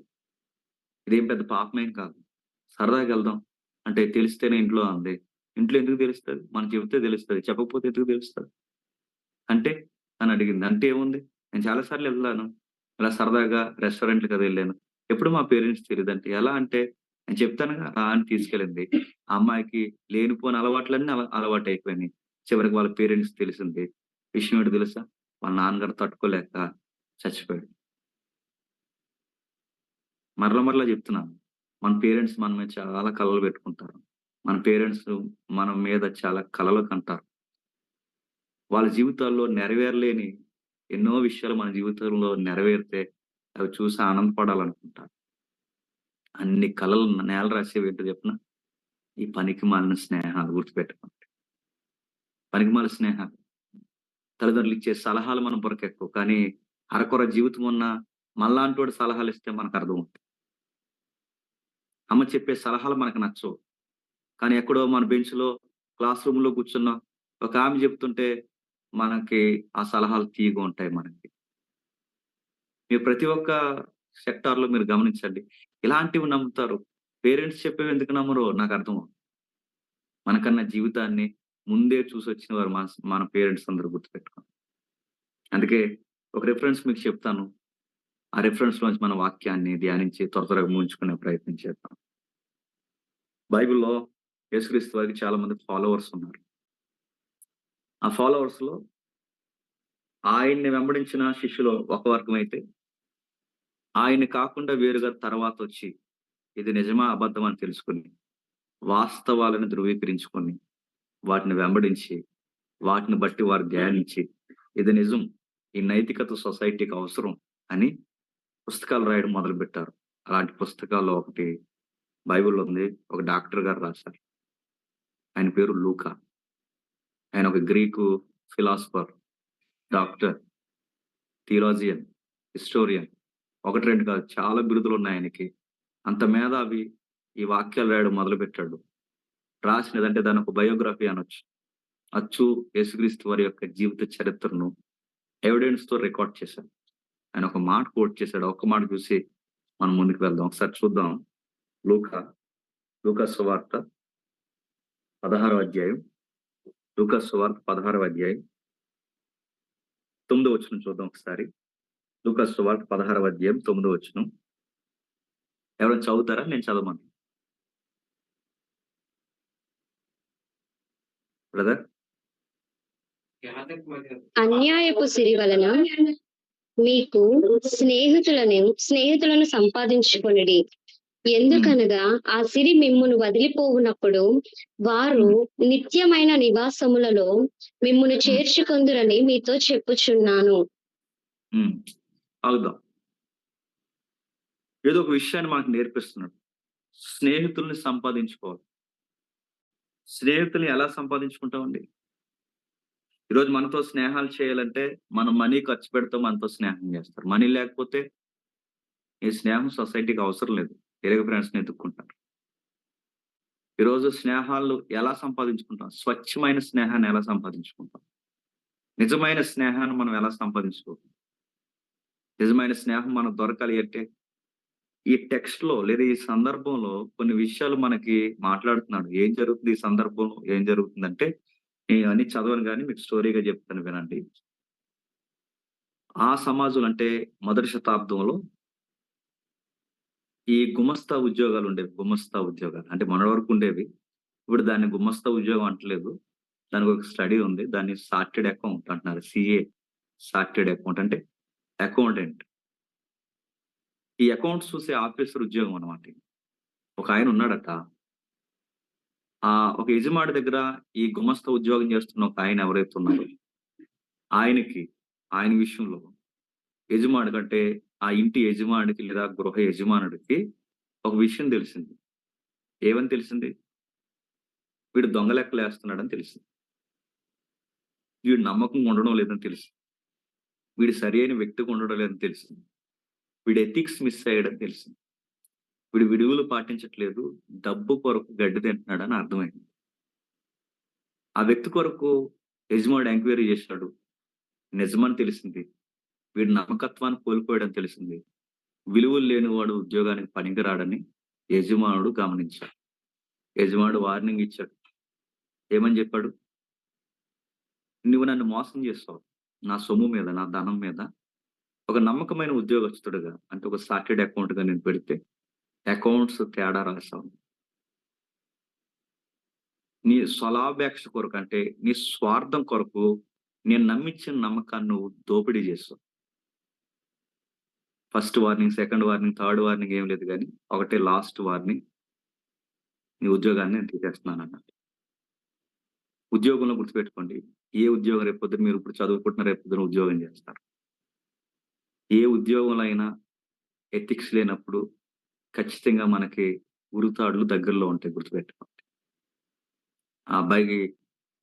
S2: ఇదేం పెద్ద పాపమేం కాదు. సరదాగా ఎళ్దాం. అంటే తెలిస్తేనే ఇంట్లో అంది. ఇంట్లో ఎందుకు తెలుస్తది? మనం చెబితే తెలుస్తది. చెప్పకపోతే ఎందుకు తెలుస్తది? అంటే అని అడిగింది. అంటే ఏముంది? నేను చాలా సార్లు ఎళ్ళాను. ఇలా సరదాగా రెస్టారెంట్‌లకి అది ఎళ్ళాను. ఎప్పుడు మా పేరెంట్స్ తెలీదంటే, ఎలా అంటే నేను చెప్తానుగా రా అని తీసుకెళ్ళింది. ఆ అమ్మాయికి లేనిపోని అలవాట్లన్నీ అలవాటయిపోయినాయి. చివరికి వాళ్ళ పేరెంట్స్‌కి తెలిసింది. విషయం ఏంటో తెలుసా? వాళ్ళ నాన్నగారు తట్టుకోలేక చచ్చిపోయాడు. మరలా చెప్తున్నాను. మన పేరెంట్స్ మన మీద చాలా కలలు పెట్టుకుంటారు. మన పేరెంట్స్ మన మీద చాలా కలలు కంటారు. వాళ్ళ జీవితాల్లో నెరవేరలేని ఎన్నో విషయాలు మన జీవితంలో నెరవేరితే అవి చూసి ఆనందపడాలనుకుంటారు. అన్ని కళలు నేల రాసేవేంటో చెప్పిన ఈ పనికి మాలిన స్నేహాలు గుర్తుపెట్టుకోండి. పనికి మాలిన స్నేహాలు. తల్లిదండ్రులు ఇచ్చే సలహాలు మన బుర్రకెక్కవు. కానీ అరకొర జీవితం ఉన్న మనలాంటోడు సలహాలు ఇస్తే మనకు అర్థమవుతుంది. అమ్మ చెప్పే సలహాలు మనకు నచ్చవు. కానీ ఎక్కడో మన బెంచ్‌లో, క్లాస్ రూమ్‌లో కూర్చున్న ఒక ఆమె చెప్తుంటే మనకి ఆ సలహాలు తీయగుంటాయి మనకి. మీరు ప్రతి ఒక్క సెక్టార్‌లో మీరు గమనించండి. ఇలాంటివి నమ్ముతారు. పేరెంట్స్ చెప్పేవి ఎందుకు నమ్మరో నాకర్థమవుతుంది. మనకన్నా జీవితాన్ని ముందే చూసొచ్చిన వారు మన పేరెంట్స్ అందరూ గుర్తుపెట్టుకోండి. అందుకే ఒక రిఫరెన్స్ మీకు చెప్తాను. ఆ రిఫరెన్స్‌లోంచి మన వాక్యాన్ని ధ్యానించి త్వరగా ముగించుకునే ప్రయత్నం చేద్దాం. బైబిల్‌లో యేసుక్రీస్తు వారికి చాలా మంది ఫాలోవర్స్ ఉన్నారు. ఆ ఫాలోవర్స్‌లో ఆయన్ని వెంబడించిన శిష్యులు ఒక వర్గం అయితే, ఆయన్ని కాకుండా వేరుగా తర్వాతొచ్చి ఇది నిజమా? అబద్ధమా? అని తెలుసుకొని, వాస్తవాలను ధృవీకరించుకొని, వాటిని వెంబడించి, వాటిని బట్టి వారు ధ్యానించి, ఇది నిజం. ఈ నైతికత సొసైటీకి అవసరం అని పుస్తకాలు రాయడం మొదలుపెట్టారు. అలాంటి పుస్తకాల్లో ఒకటి బైబిల్‌లో ఉంది. ఒక డాక్టర్ గారు రాశారు. ఆయన పేరు లూకా. ఆయన ఒక Greek philosopher, doctor, theologian, historian. 1, 2 కాదు చాలా బిరుదులున్నాయి ఆయనకి. అంత మేధావి ఈ వాక్యాలు రాయడం మొదలుపెట్టాడు. రాసినదంటే దాన్నొక బయోగ్రఫీ అనొచ్చు. అచ్చు యేసుక్రీస్తు వారి యొక్క జీవిత చరిత్రను ఎవిడెన్స్‌తో రికార్డ్ చేశాడు. ఆయన ఒక మాట కోట్ చేశాడు. ఒక్క మాట చూసి మనం ముందుకు వెళ్దాం. ఒకసారి చూద్దాం. లూకా, లూకా సువార్త 16వ అధ్యాయం. లూకా సువార్త 16వ అధ్యాయం 9వ వచనం చూద్దాం ఒకసారి. లూకా సువార్త 16వ అధ్యాయం 9వ వచనం. ఎవరైనా చదువుతారా? నేను చదవమంటాను. బ్రదర్?
S1: అన్యాయపు సిరి వలన మీకు స్నేహితులను సంపాదించుకొనుడి. ఎందుకనగా ఆ సిరి మిమ్మును వదిలిపోవునప్పుడు వారు నిత్యమైన నివాసములలో మిమ్మును చేర్చుకొందురని మీతో చెప్పుచున్నాను.
S2: ఆగుదాం. ఏదో ఒక విషయాన్ని మనకు నేర్పిస్తున్నాడు. స్నేహితుల్ని సంపాదించుకోవాలి. స్నేహితుల్ని ఎలా సంపాదించుకుంటామండి? ఈరోజు మనతో స్నేహాలు చేయాలంటే మనం మనీ ఖర్చు పెడతాం, మనతో స్నేహం చేస్తారు. మనీ లేకపోతే ఈ స్నేహం సొసైటీకి అవసరం లేదు. వేరే ఫ్రెండ్స్‌ని ఎతుక్కుంటారు. ఈరోజు స్నేహాలు ఎలా సంపాదించుకుంటాం? స్వచ్ఛమైన స్నేహాన్ని ఎలా సంపాదించుకుంటాం? నిజమైన స్నేహాన్ని మనం ఎలా సంపాదించుకోగలం? నిజమైన స్నేహం మనకు దొరకాలి అంటే ఈ టెక్స్ట్‌లో లేదా ఈ సందర్భంలో కొన్ని విషయాలు మనకి మాట్లాడుతున్నాడు. ఏం జరుగుతుంది ఈ సందర్భంలో? ఏం జరుగుతుందంటే నేను అన్ని చదవను గానీ మీకు స్టోరీగా చెప్తాను వినండి. ఆ సమాజంలో అంటే మొదటి శతాబ్దంలో ఈ గుమస్తా ఉద్యోగాలుండేవి. గుమస్తా ఉద్యోగాలు. అంటే మొన్నటి వరకు ఉండేవి. ఇప్పుడు దాన్ని గుమస్తా ఉద్యోగం అంటలేదు. దానికి ఒక స్టడీ ఉంది. దాన్ని చార్టర్డ్ అకౌంట్ అంటున్నారు. సీఏ చార్టర్డ్ అకౌంట్ అంటే అకౌంటెంట్. ఈ అకౌంట్స్ చూసే ఆఫీసర్ ఉద్యోగం అన్నమాట ఇది. ఒక ఆయన ఉన్నాడట. ఒక యజమాని దగ్గర ఈ గుమస్తా ఉద్యోగం చేస్తున్న ఒక ఆయన ఎవరైతే ఉన్నారో ఆయనకి, ఆయన విషయంలో యజమాని కంటే ఆ ఇంటి యజమానికి లేదా గృహ యజమానుడికి ఒక విషయం తెలిసింది. ఏమని తెలిసింది? వీడు దొంగ లెక్కలేస్తున్నాడని తెలిసింది. వీడు నమ్మకంగా ఉండడం లేదని తెలిసింది. వీడు సరైన వ్యక్తిగా ఉండడం లేదని తెలిసింది. వీడు ఎథిక్స్ మిస్ అయ్యాడని తెలిసింది. వీడు విలువలు పాటించట్లేదు. డబ్బు కొరకు గడ్డి తింటున్నాడని అర్థమైంది. ఆ వ్యక్తి కొరకు యజమానుడు ఎంక్వైరీ చేశాడు. నిజమని తెలిసింది. వీడు నమ్మకత్వాన్ని కోల్పోయాడని తెలిసింది. విలువలు లేనివాడు ఉద్యోగానికి పనికిరాడని యజమానుడు గమనించాడు. యజమానుడు వార్నింగ్ ఇచ్చాడు. ఏమని చెప్పాడు? నువ్వు నన్ను మోసం చేస్తావు. నా సొమ్ము మీద, నా ధనం మీద ఒక నమ్మకమైన ఉద్యోగస్తుడుగా అంటే ఒక చార్టర్డ్ అకౌంట్‌గా నేను పెడితే అకౌంట్స్ తేడా రాసావు. నీ స్వలాభాపేక్ష కొరకు అంటే నీ స్వార్థం కొరకు నేను నమ్మించిన నమ్మకాన్ని నువ్వు దోపిడీ చేసావు. First warning, second warning, third warning ఏం లేదు గానీ ఒకటే లాస్ట్ వార్నింగ్. నీ ఉద్యోగాన్ని నేను తీసేస్తున్నానన్నాడు. ఉద్యోగంలో గుర్తుపెట్టుకోండి. ఏ ఉద్యోగం రేపొద్దున మీరు ఇప్పుడు చదువుకుంటున్న రేపొద్దున ఉద్యోగం చేస్తారు. ఏ ఉద్యోగంలో అయినా ఎథిక్స్ లేనప్పుడు ఖచ్చితంగా మనకి ఉరితాడులు దగ్గరలో ఉంటాయి, గుర్తుపెట్టుకోండి. ఆ అబ్బాయికి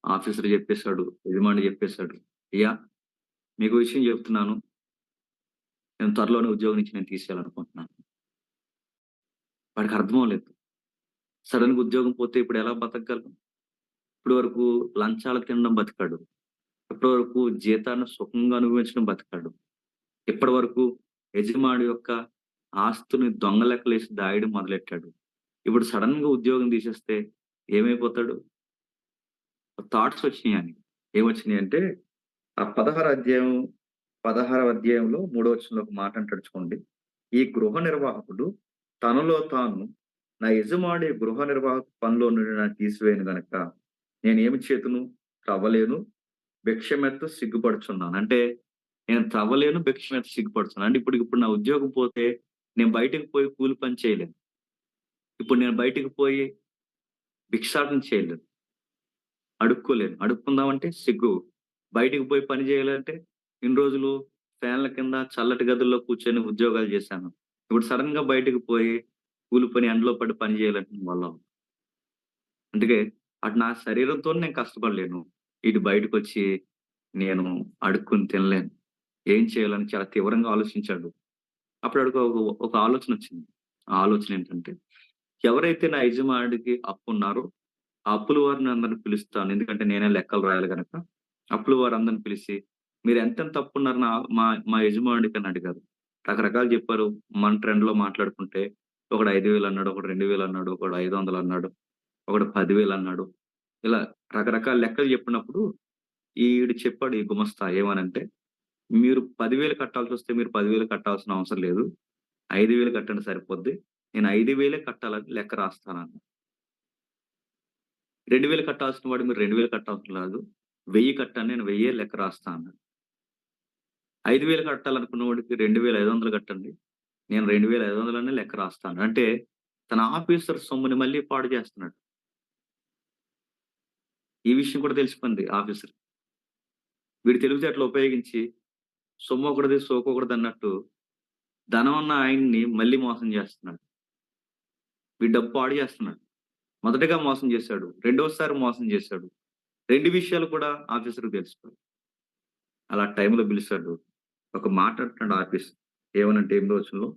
S2: ఆఫీసర్ చెప్పేసాడు, యజమాని చెప్పేసాడు, "అయ్యా! మీకు విషయం చెప్తున్నాను. నేను త్వరలోనే ఉద్యోగం నుంచి నేను తీసేయాలనుకుంటున్నాను." వాడికి అర్థం అవ్వలేదు. సడెన్‌గా ఉద్యోగం పోతే ఇప్పుడు ఎలా బతకగలం? ఇప్పటి వరకు లంచాలు తినడం బతికాడు. ఇప్పటి వరకు జీతాన్ని సుఖంగా అనుభవించడం బతికాడు. ఇప్పటి వరకు యజమాని యొక్క ఆస్తుని దొంగ లెక్కలేసి దాయడం మొదలెట్టాడు. ఇప్పుడు సడెన్‌గా ఉద్యోగం తీసేస్తే ఏమైపోతాడు? థాట్స్ వచ్చినియి ఆయనకి. ఏమొచ్చినియంటే ఆ 16వ అధ్యాయంలో మూడో వచనంలో ఒక మాట అంటాడు చూడండి. ఈ గృహ నిర్వాహకుడు తనలో తాను, నా యజమాని గృహ నిర్వాహక పనిలో నుండి నన్ను తీసివేయను గనక నేనేమి చేతును? త్రవ్వలేను, భిక్షమెత్తు సిగ్గుపడుచున్నాను. అంటే నేను త్రవ్వలేను, భిక్షమెత్తు సిగ్గుపడుతున్నాను. అంటే ఇప్పుడు నా ఉద్యోగం పోతే నేను బయటకి పోయి కూలి పని చేయలేను. ఇప్పుడు నేను బయటికి పోయి భిక్షాటన చేయలేను. అడుక్కోలేను. అడుక్కుందామంటే సిగ్గు. బయటికి పోయి పని చేయాలంటే ఇన్ని రోజులు ఫ్యాన్ల కింద చల్లటి గదుల్లో కూర్చొని ఉద్యోగాలు చేశాను. ఇప్పుడు సడెన్‌గా బయటికి పోయి కూలి పని ఎండలో పడి పని చేయాలంటే నా వల్ల అవ్వదు. అందుకే అటు నా శరీరంతోని నేను కష్టపడలేను. ఇటు బయటకొచ్చి నేను అడుక్కొని తినలేను. ఏం చేయాలని చాలా తీవ్రంగా ఆలోచించాడు. అప్పుడు ఆడికి ఒక ఆలోచనొచ్చింది. ఆ ఆలోచన ఏంటంటే, ఎవరైతే నా యజమానుడికి అప్పున్నారో ఆ అప్పుల వారిని అందరిని పిలుస్తాను. ఎందుకంటే నేనే లెక్కలు రాయాలి గనక. అప్పుల వారందరిని పిలిసి, మీరు ఎంతెంత అప్పున్నారు మా మా యజమానుడికి అని అడిగారు. రకరకాలు చెప్పారు. మన ట్రెండ్‌లో మాట్లాడుకుంటే ఒకడు 5,000 అన్నాడు, ఒకడు 2,000 అన్నాడు, ఒకడు 500 అన్నాడు, ఒకడు 10,000 అన్నాడు. ఇలా రకరకాల లెక్కలు చెప్పినప్పుడు ఈడు చెప్పాడు ఈ గుమస్తా ఏమనంటే, మీరు 10,000 కట్టాల్సొస్తే మీరు 10,000 కట్టాల్సిన అవసరం లేదు. 5,000 కట్టండి సరిపోద్ది. నేను 5,000 కట్టాలని లెక్క రాస్తానన్నాడు. 2,000 కట్టాల్సిన వాడు మీరు 2,000 కట్టవసరం లేదు. 1000 కట్టండి. నేను 1000 లెక్క రాస్తా అన్నాడు. 5,000 కట్టాలనుకున్న వాడికి 2,500 కట్టండి. నేను 2,500 లెక్క రాస్తాను. అంటే తన ఆఫీసర్ సొమ్ముని మళ్ళీ పాడు చేస్తున్నాడు. ఈ విషయం కూడా తెలిసిపోయింది ఆఫీసర్‌కి. వీడు తెలివితేటలు ఉపయోగించి సొమ్మొకడిది, సోకొకడిదన్నట్టు ధనం ఉన్న ఆయన్ని మళ్ళీ మోసం చేస్తున్నాడు. వీడు డబ్బు పాడు చేస్తున్నాడు. మొదటగా మోసం చేశాడు. రెండోసారి మోసం చేశాడు. 2 విషయాలు కూడా ఆఫీసర్‌కి తెలిసిపోయాయి. అలా టైంలో పిలిసాడు. ఒక మాట అంటున్నాడు ఆఫీసర్. ఏమనంటే 8దో వచనంలో,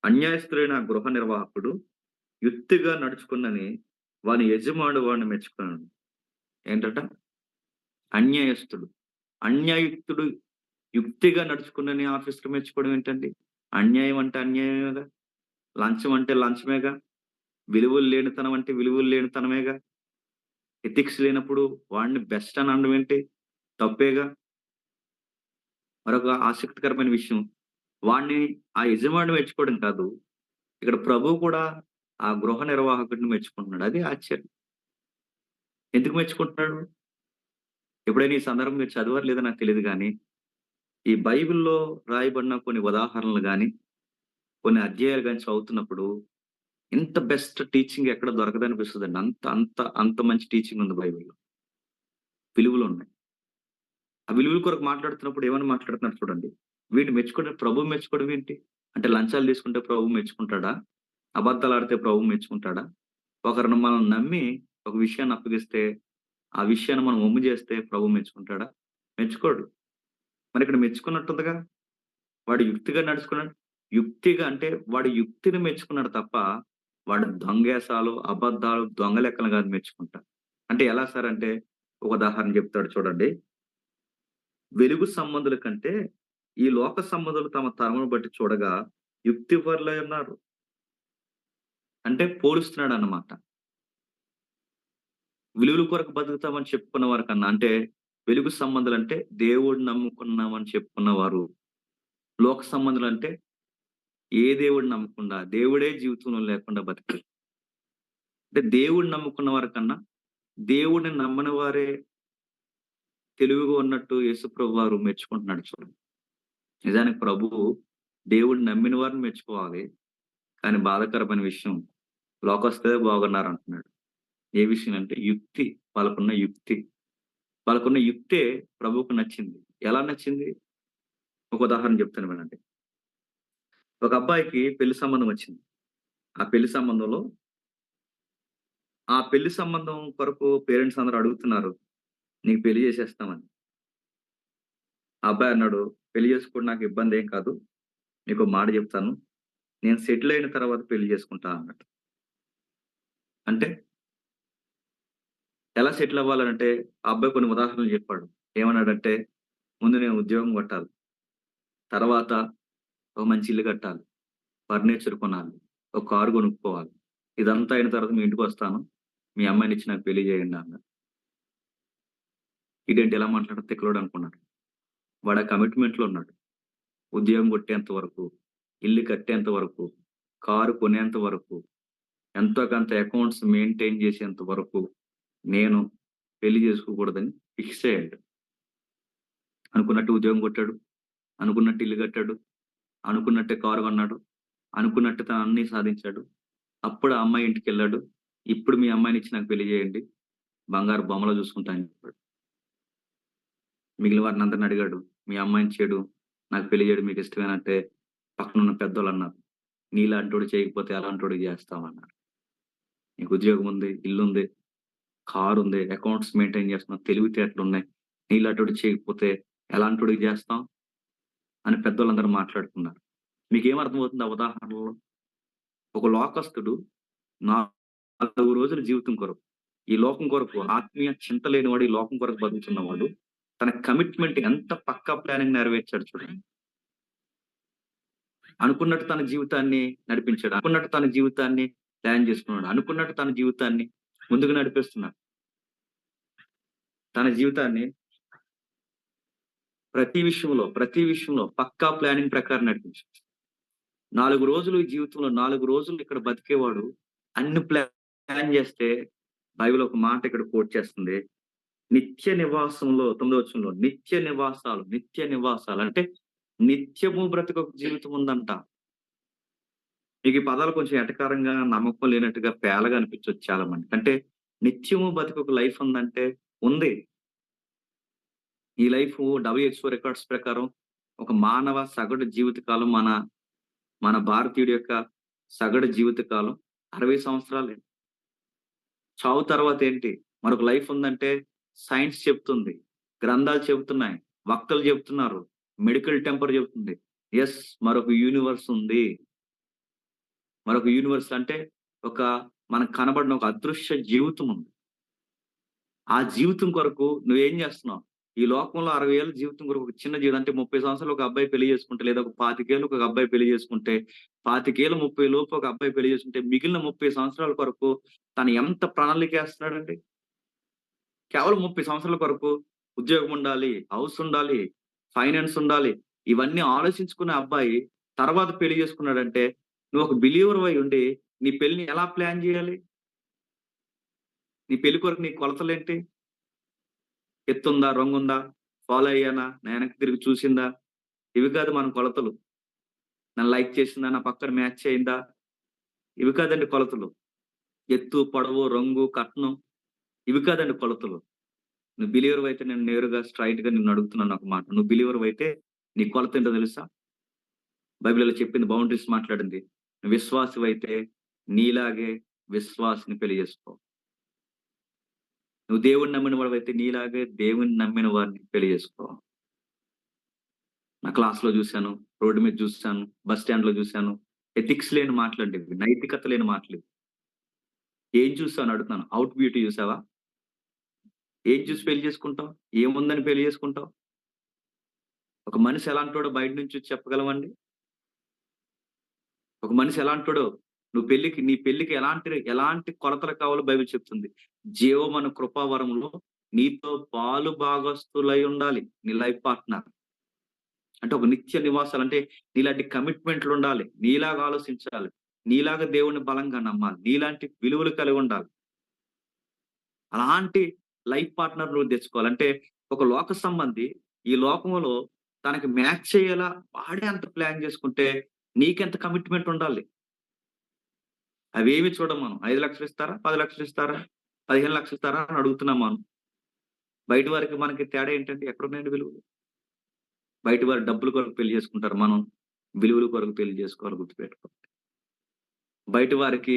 S2: అన్యాయస్తుడైన ఆ గృహ నిర్వాహకుడు యుక్తిగా నడుచుకున్నని వాని యజమానుడు వాడిని మెచ్చుకున్నాడు. ఏంటట? అన్యాయస్తుడు. అన్యాయయుక్తుడు యుక్తిగా నడుచుకున్నని ఆఫీసర్ మెచ్చుకోవడం ఏంటండి? అన్యాయం అంటే అన్యాయమేగా. లంచం అంటే లంచమేగా. విలువలు లేనితనం అంటే విలువలు లేనితనమేగా. ఎథిక్స్ లేనప్పుడు వాడిని బెస్ట్ అని అనడం ఏంటి? తప్పేగా. మరొక ఆసక్తికరమైన విషయం, వాడిని ఆ యజమాని మెచ్చుకోవడం కాదు. ఇక్కడ ప్రభువు కూడా ఆ గృహ నిర్వాహకుడిని మెచ్చుకుంటున్నాడు. అది ఆశ్చర్యం. ఎందుకు మెచ్చుకుంటున్నాడు? ఎప్పుడైనా ఈ సందర్భం మీరు చదివారో లేదో నాకు తెలీదు గానీ, ఈ బైబిల్‌లో రాయబడిన కొన్ని ఉదాహరణలు గాని, కొన్ని అధ్యాయాలు గాని చదువుతున్నప్పుడు, ఇంత బెస్ట్ టీచింగ్ ఎక్కడ దొరకదనిపిస్తదండి. అంత మంచి టీచింగ్ ఉంది బైబిల్‌లో. విలువలున్నాయి. ఆ విలువల కొరకు మాట్లాడుతున్నప్పుడు ఏమని మాట్లాడుతున్నాడు చూడండి. వీడిని మెచ్చుకోవడం ప్రభువు మెచ్చుకోవడం ఏంటి? అంటే లంచాలు తీసుకుంటే ప్రభువు మెచ్చుకుంటాడా? అబద్దాలాడితే ప్రభువు మెచ్చుకుంటాడా? ఒకరిని మనం నమ్మి ఒక విషయాన్ని అప్పగిస్తే, ఆ విషయాన్ని మనం వమ్ము జేస్తే ప్రభువు మెచ్చుకుంటాడా? మెచ్చుకోడు. మరిక్కడ మెచ్చుకున్నట్టుందిగా. వాడు యుక్తిగా నడుచుకున్నాడు. యుక్తిగా అంటే వాడు యుక్తిని మెచ్చుకున్నాడు తప్ప, వాడు దొంగేసాలు, అబద్ధాలు, దొంగ లెక్కలు గాదు మెచ్చుకుంటా. అంటే ఎలా సార్ అంటే, ఒక ఉదాహరణ చెప్తాడు చూడండి. వెలుగు సంబంధుల కంటే, ఈ లోక సంబంధులు తమ తరమును బట్టి చూడగా యుక్తిపరులై ఉన్నారు. అంటే పోలుస్తున్నాడన్నమాట. విలువల కొరకు బతుకుతామని చెప్పుకున్న వారి కన్నా అంటే, వెలుగు సంబంధులంటే దేవుడిని నమ్ముకున్నామని చెప్పుకున్నవారు. లోక సంబంధులంటే ఏ దేవుడిని నమ్మకుండా, దేవుడే జీవితంలో లేకుండా బతికారు. అంటే దేవుడిని నమ్ముకున్న వారి కన్నా, దేవుడిని నమ్మని వారే తెలివిగా ఉన్నట్టు యేసుప్రభు వారు మెచ్చుకుంటున్నాడు చూడండి. నిజానికి ప్రభువు దేవుడిని నమ్మిన వారిని మెచ్చుకోవాలి. కానీ బాధాకరమైన విషయం లోకస్తులే బాగున్నారంటున్నాడు. ఏ విషయం అంటే యుక్తి. వాళ్ళకున్న యుక్తి. వాళ్ళకున్న యుక్తే ప్రభువుకు నచ్చింది. ఎలా నచ్చింది? ఒక ఉదాహరణ చెప్తాను వినండి. ఒక అబ్బాయికి పెళ్లి సంబంధం వచ్చింది. ఆ పెళ్లి సంబంధంలో ఆ పెళ్లి సంబంధం కొరకు పేరెంట్స్ అందరూ అడుగుతున్నారు. నీకు పెళ్లి చేసేస్తామని. ఆ అబ్బాయి అన్నాడు, "పెళ్లి చేసుకోవడం నాకు ఇబ్బందేం కాదు. నీకో మాట చెప్తాను. నేను సెటిల్ అయిన తర్వాత పెళ్లి చేసుకుంటా" అన్నాడు. అంటే ఎలా సెటిల్ అవ్వాలనంటే, ఆ అబ్బాయి కొన్ని ఉదాహరణలు చెప్పాడు. ఏమన్నాడంటే, "ముందు నేను ఉద్యోగం కొట్టాలి. తర్వాత ఒక మంచి ఇల్లు కట్టాలి. ఫర్నిచర్ కొనాలి. ఒక కారు కొనుక్కోవాలి. ఇదంతా అయిన తర్వాత మీ ఇంటికొస్తాను. మీ అమ్మాయినిచ్చి నాకు పెళ్లి చేయండి" అన్నాడు. ఈడేంటి ఇలా మాట్లాడాడు తిక్కలోడు అనుకున్నాడు. వాడు ఆ కమిట్మెంట్‌లో ఉన్నాడు. ఉద్యోగం కొట్టేంత వరకు, ఇల్లు కట్టేంత వరకు, కారు కొనేంత వరకు, ఎంతో కొంత అకౌంట్స్ మెయింటైన్ చేసేంత వరకు నేను పెళ్లి చేసుకోకూడదని ఫిక్స్ అయ్యాడు. అనుకున్నట్టు ఉద్యోగం కొట్టాడు. అనుకున్నట్టు ఇల్లు కట్టాడు. అనుకున్నట్టే కారు కొన్నాడు. అనుకున్నట్టు తను అన్నీ సాధించాడు. అప్పుడు ఆ అమ్మాయి ఇంటికెళ్ళాడు. ఇప్పుడు మీ అమ్మాయినిచ్చి నాకు పెళ్లి చేయండి. బంగారు బొమ్మలో చూసుకుంటా అని చెప్పాడు. మిగిలిన వారిని అందరిని అడిగాడు. మీ అమ్మాయిని చెడు నాకు పెళ్లి చేయడం మీకు ఇష్టమేనంటే పక్కనున్న పెద్దోళ్ళన్నారు. నీలాంటోడు చేయకపోతే ఎలాంటోడికి చేస్తామన్నారు. నీకు ఉద్యోగం ఉంది, ఇల్లుంది, కారుంది, అకౌంట్స్ మెయింటైన్ చేస్తున్నావు, తెలివితేటలున్నాయి. నీలాంటోడికి చేయకపోతే ఎలాంటోడికి చేస్తాం అని పెద్దోళ్ళందరూ మాట్లాడుకున్నారు. మీకేమర్థమవుతుంది ఆ ఉదాహరణలో? ఒక లోకస్తుడు 4 రోజుల జీవితం కొరకు, ఈ లోకం కొరకు ఆత్మీయ చింత లేనివాడు, ఈ లోకం కొరకు బతుకుతున్నవాడు, తన కమిట్మెంట్ ఎంత పక్కా ప్లానింగ్ నెరవేర్చాడు చూడండి. అనుకున్నట్టు తన జీవితాన్ని నడిపించాడు. అనుకున్నట్టు తన జీవితాన్ని ప్లాన్ చేసుకున్నాడు. అనుకున్నట్టు తన జీవితాన్ని ముందుకు నడిపిస్తున్నాడు. తన జీవితాన్ని ప్రతి విషయంలో పక్కా ప్లానింగ్ ప్రకారం నడిపించాడు. 4 రోజులు ఈ జీవితంలో 4 రోజులు ఇక్కడ బతికేవాడు అన్ని ప్లాన్ చేస్తే బైబిల్ ఒక మాట ఇక్కడ కోట్ చేస్తుంది. నిత్య నివాసంలో 9వ వచనంలో నిత్య నివాసాలు అంటే నిత్యము బ్రతుకొక జీవితం ఉందంట. మీకు ఈ పదాలు కొంచెం ఎటకారంగా, నమ్మకం లేనట్టుగా, పేలగా అనిపించొచ్చు చాలా మందికి. అంటే నిత్యము బతికొక లైఫ్ ఉందంటే ఉంది. ఈ లైఫ్ WHO రికార్డ్స్ ప్రకారం ఒక మానవ సగటు జీవితకాలం మన భారతీయుడి యొక్క సగటు జీవితకాలం 60 సంవత్సరాలే. చావు తర్వాత ఏంటి? మరొక లైఫ్ ఉందంటే సైన్స్ చెప్తుంది. గ్రంథాలు చెబుతున్నాయి. వక్తలు చెప్తున్నారు. మెడికల్ టెంపర్ చెబుతుంది. యెస్, మరొక యూనివర్స్ ఉంది. మరొక యూనివర్స్ అంటే ఒక మనకు కనబడిన ఒక అదృశ్య జీవితం ఉంది. ఆ జీవితం కొరకు నువ్వేం జేస్తున్నావు? ఈ లోకంలో 60 ఏళ్ల జీవితం కొరకు ఒక చిన్న జీవితం అంటే 30 సంవత్సరాలు ఒక అబ్బాయి పెళ్లి చేసుకుంటే, లేదా ఒక 25 ఏళ్ళకి ఒక అబ్బాయి పెళ్లి చేసుకుంటే, 25 ఏళ్ళు 30 లోపు ఒక అబ్బాయి పెళ్లి చేసుకుంటే, మిగిలిన 30 సంవత్సరాల కొరకు తను ఎంత ప్రణాళికేస్తున్నాడండి? కేవలం 30 సంవత్సరాల కొరకు ఉద్యోగం ఉండాలి, హౌస్ ఉండాలి, ఫైనాన్స్ ఉండాలి. ఇవన్నీ ఆలోచించుకునే అబ్బాయి తర్వాత పెళ్లి చేసుకున్నాడంటే, నువ్వు ఒక బిలీవర్‌వై ఉండి నీ పెళ్లిని ఎలా ప్లాన్ జేయాలి? నీ పెళ్లి కొరకు నీ కొలతలేంటి? ఎత్తుందా? రంగుందా? ఫాలో అయ్యానా? నా వెనక్కి తిరిగి చూసిందా? ఇవి కాదు మన కొలతలు. నన్ను లైక్ చేసిందా? నా పక్కన మ్యాచ్ అయిందా? ఇవి కాదండి కొలతలు. ఎత్తు, పొడవు, రంగు, కట్నం ఇవి కాదండి కొలతలు. నువ్వు బిలీవర్‌వైతే నేను నేరుగా స్ట్రెయిట్‌గా నిన్ను అడుగుతున్నాను ఒక మాట. నువ్వు బిలీవర్‌వైతే నీ కొలతేంటో తెలుసా? బైబిల్‌లో చెప్పింది బౌండరీస్ మాట్లాడింది. నువ్వు విశ్వాసివైతే నీలాగే విశ్వాసిని పెళ్లి చేసుకో. నువ్వు దేవుడిని నమ్మిన వాడివైతే నీలాగే దేవుడిని నమ్మిన వారిని పెళ్లి చేసుకో. నా క్లాస్‌లో జూసాను, రోడ్డు మీద జూసాను, బస్ స్టాండ్‌లో జూసాను. ఎథిక్స్ లేని మాటలండి ఇవి. నైతికత లేని మాటలివి. ఏం చూసావు అని అడుగుతున్నాను. ఔట్ బ్యూటీ జూసావా? ఏం చూసి పెళ్లి చేసుకుంటావు? ఏముందని పెళ్లి చేసుకుంటావు? ఒక మనిషి ఎలాంటోడో బయట నుంచి చూసి చెప్పగలమండి? ఒక మనిషి ఎలాంటోడో నీ పెళ్ళికి ఎలాంటి కొలతలు కావాలో బైబిల్ చెప్తుంది. జీవమను కృపావరములో నీతో పాలు భాగస్తులై ఉండాలి నీ లైఫ్ పార్ట్‌నర్. అంటే ఒక నిత్య నివాసాలు అంటే నీలాంటి కమిట్మెంట్‌లుండాలి. నీలాగా ఆలోచించాలి. నీలాగా దేవుడిని బలంగా నమ్మాలి. నీలాంటి విలువలు కలిగి ఉండాలి. అలాంటి లైఫ్ పార్ట్‌నర్ నువ్వు తెచ్చుకోవాలి. అంటే ఒక లోక సంబంధి ఈ లోకంలో తనకి మ్యాచ్ చేయేలా వాడే అంత ప్లాన్ చేసుకుంటే నీకెంత కమిట్మెంట్ ఉండాలి. అవేమి చూడం మనం. 5,00,000 ఇస్తారా? 10,00,000 ఇస్తారా? 15,00,000 ఇస్తారా? అని అడుగుతున్నాం మనం. బయటి వారికి మనకి తేడా ఏంటండి? ఎక్కడున్నాయండి విలువలు? బయటి వారు డబ్బుల కొరకు పెళ్లి చేసుకుంటారు. మనం విలువల కొరకు పెళ్లి చేసుకోవాలి గుర్తుపెట్టుకో. బయట వారికి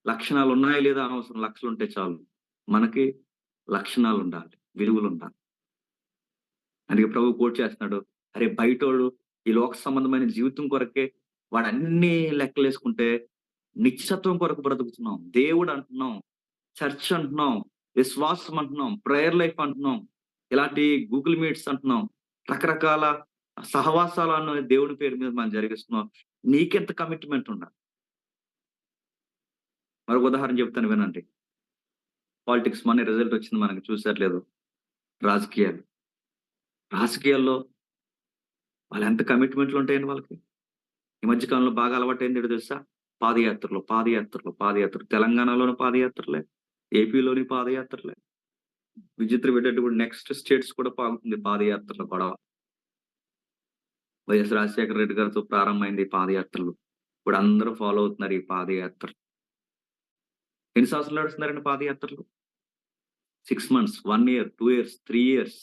S2: లక్షణాలు ఉన్నాయా లేదా అనవసరం. లక్షలుంటే చాలు. మనకి లక్షణాలుండాలి. విలువలుండాలి. అందుకే ప్రభువు కోట్ చేస్తున్నాడు. అరే బయటోడు ఈ లోక సంబంధమైన జీవితం కొరకే వాడన్నీ లెక్కలేసుకుంటే నిత్యత్వం కొరకు బ్రతుకుతున్నాం. దేవుడు అంటున్నాం. చర్చ్ అంటున్నాం. విశ్వాసం అంటున్నాం. ప్రేయర్ లైఫ్ అంటున్నాం. ఇలాంటి గూగుల్ మీట్స్ అంటున్నాం. రకరకాల సహవాసాలను దేవుని పేరు మీద మనం జరిగిస్తున్నాం. నీకెంత కమిట్మెంట్ ఉండాలి? మరొక ఉదాహరణ చెప్తాను వినండి. పాలిటిక్స్ మొన్న రిజల్ట్ వచ్చింది మనకు చూసారో లేదో. రాజకీయాలు. రాజకీయాల్లో వాళ్ళెంత కమిట్మెంట్లు ఉంటాయండి వాళ్ళకి. ఈ మధ్య కాలంలో బాగా అలవాటైంది ఏంటో తెలుసా? పాదయాత్రలు, పాదయాత్రలు, పాదయాత్రలు. తెలంగాణలోని పాదయాత్రలే. ఏపీలోని పాదయాత్రలే. విచిత్రం ఏంటంటే ఇప్పుడు నెక్స్ట్ స్టేట్స్ కూడా పాకుతుంది పాదయాత్రల గొడవ. వైఎస్ రాజశేఖర రెడ్డి గారితో ప్రారంభమైంది ఈ పాదయాత్రలు. ఇప్పుడు అందరూ ఫాలో అవుతున్నారు ఈ పాదయాత్రలు. ఎన్ని సంవత్సరాలు నడుస్తున్నారండి పాదయాత్రలు? 6 months, 1 year, 2 years, 3 years.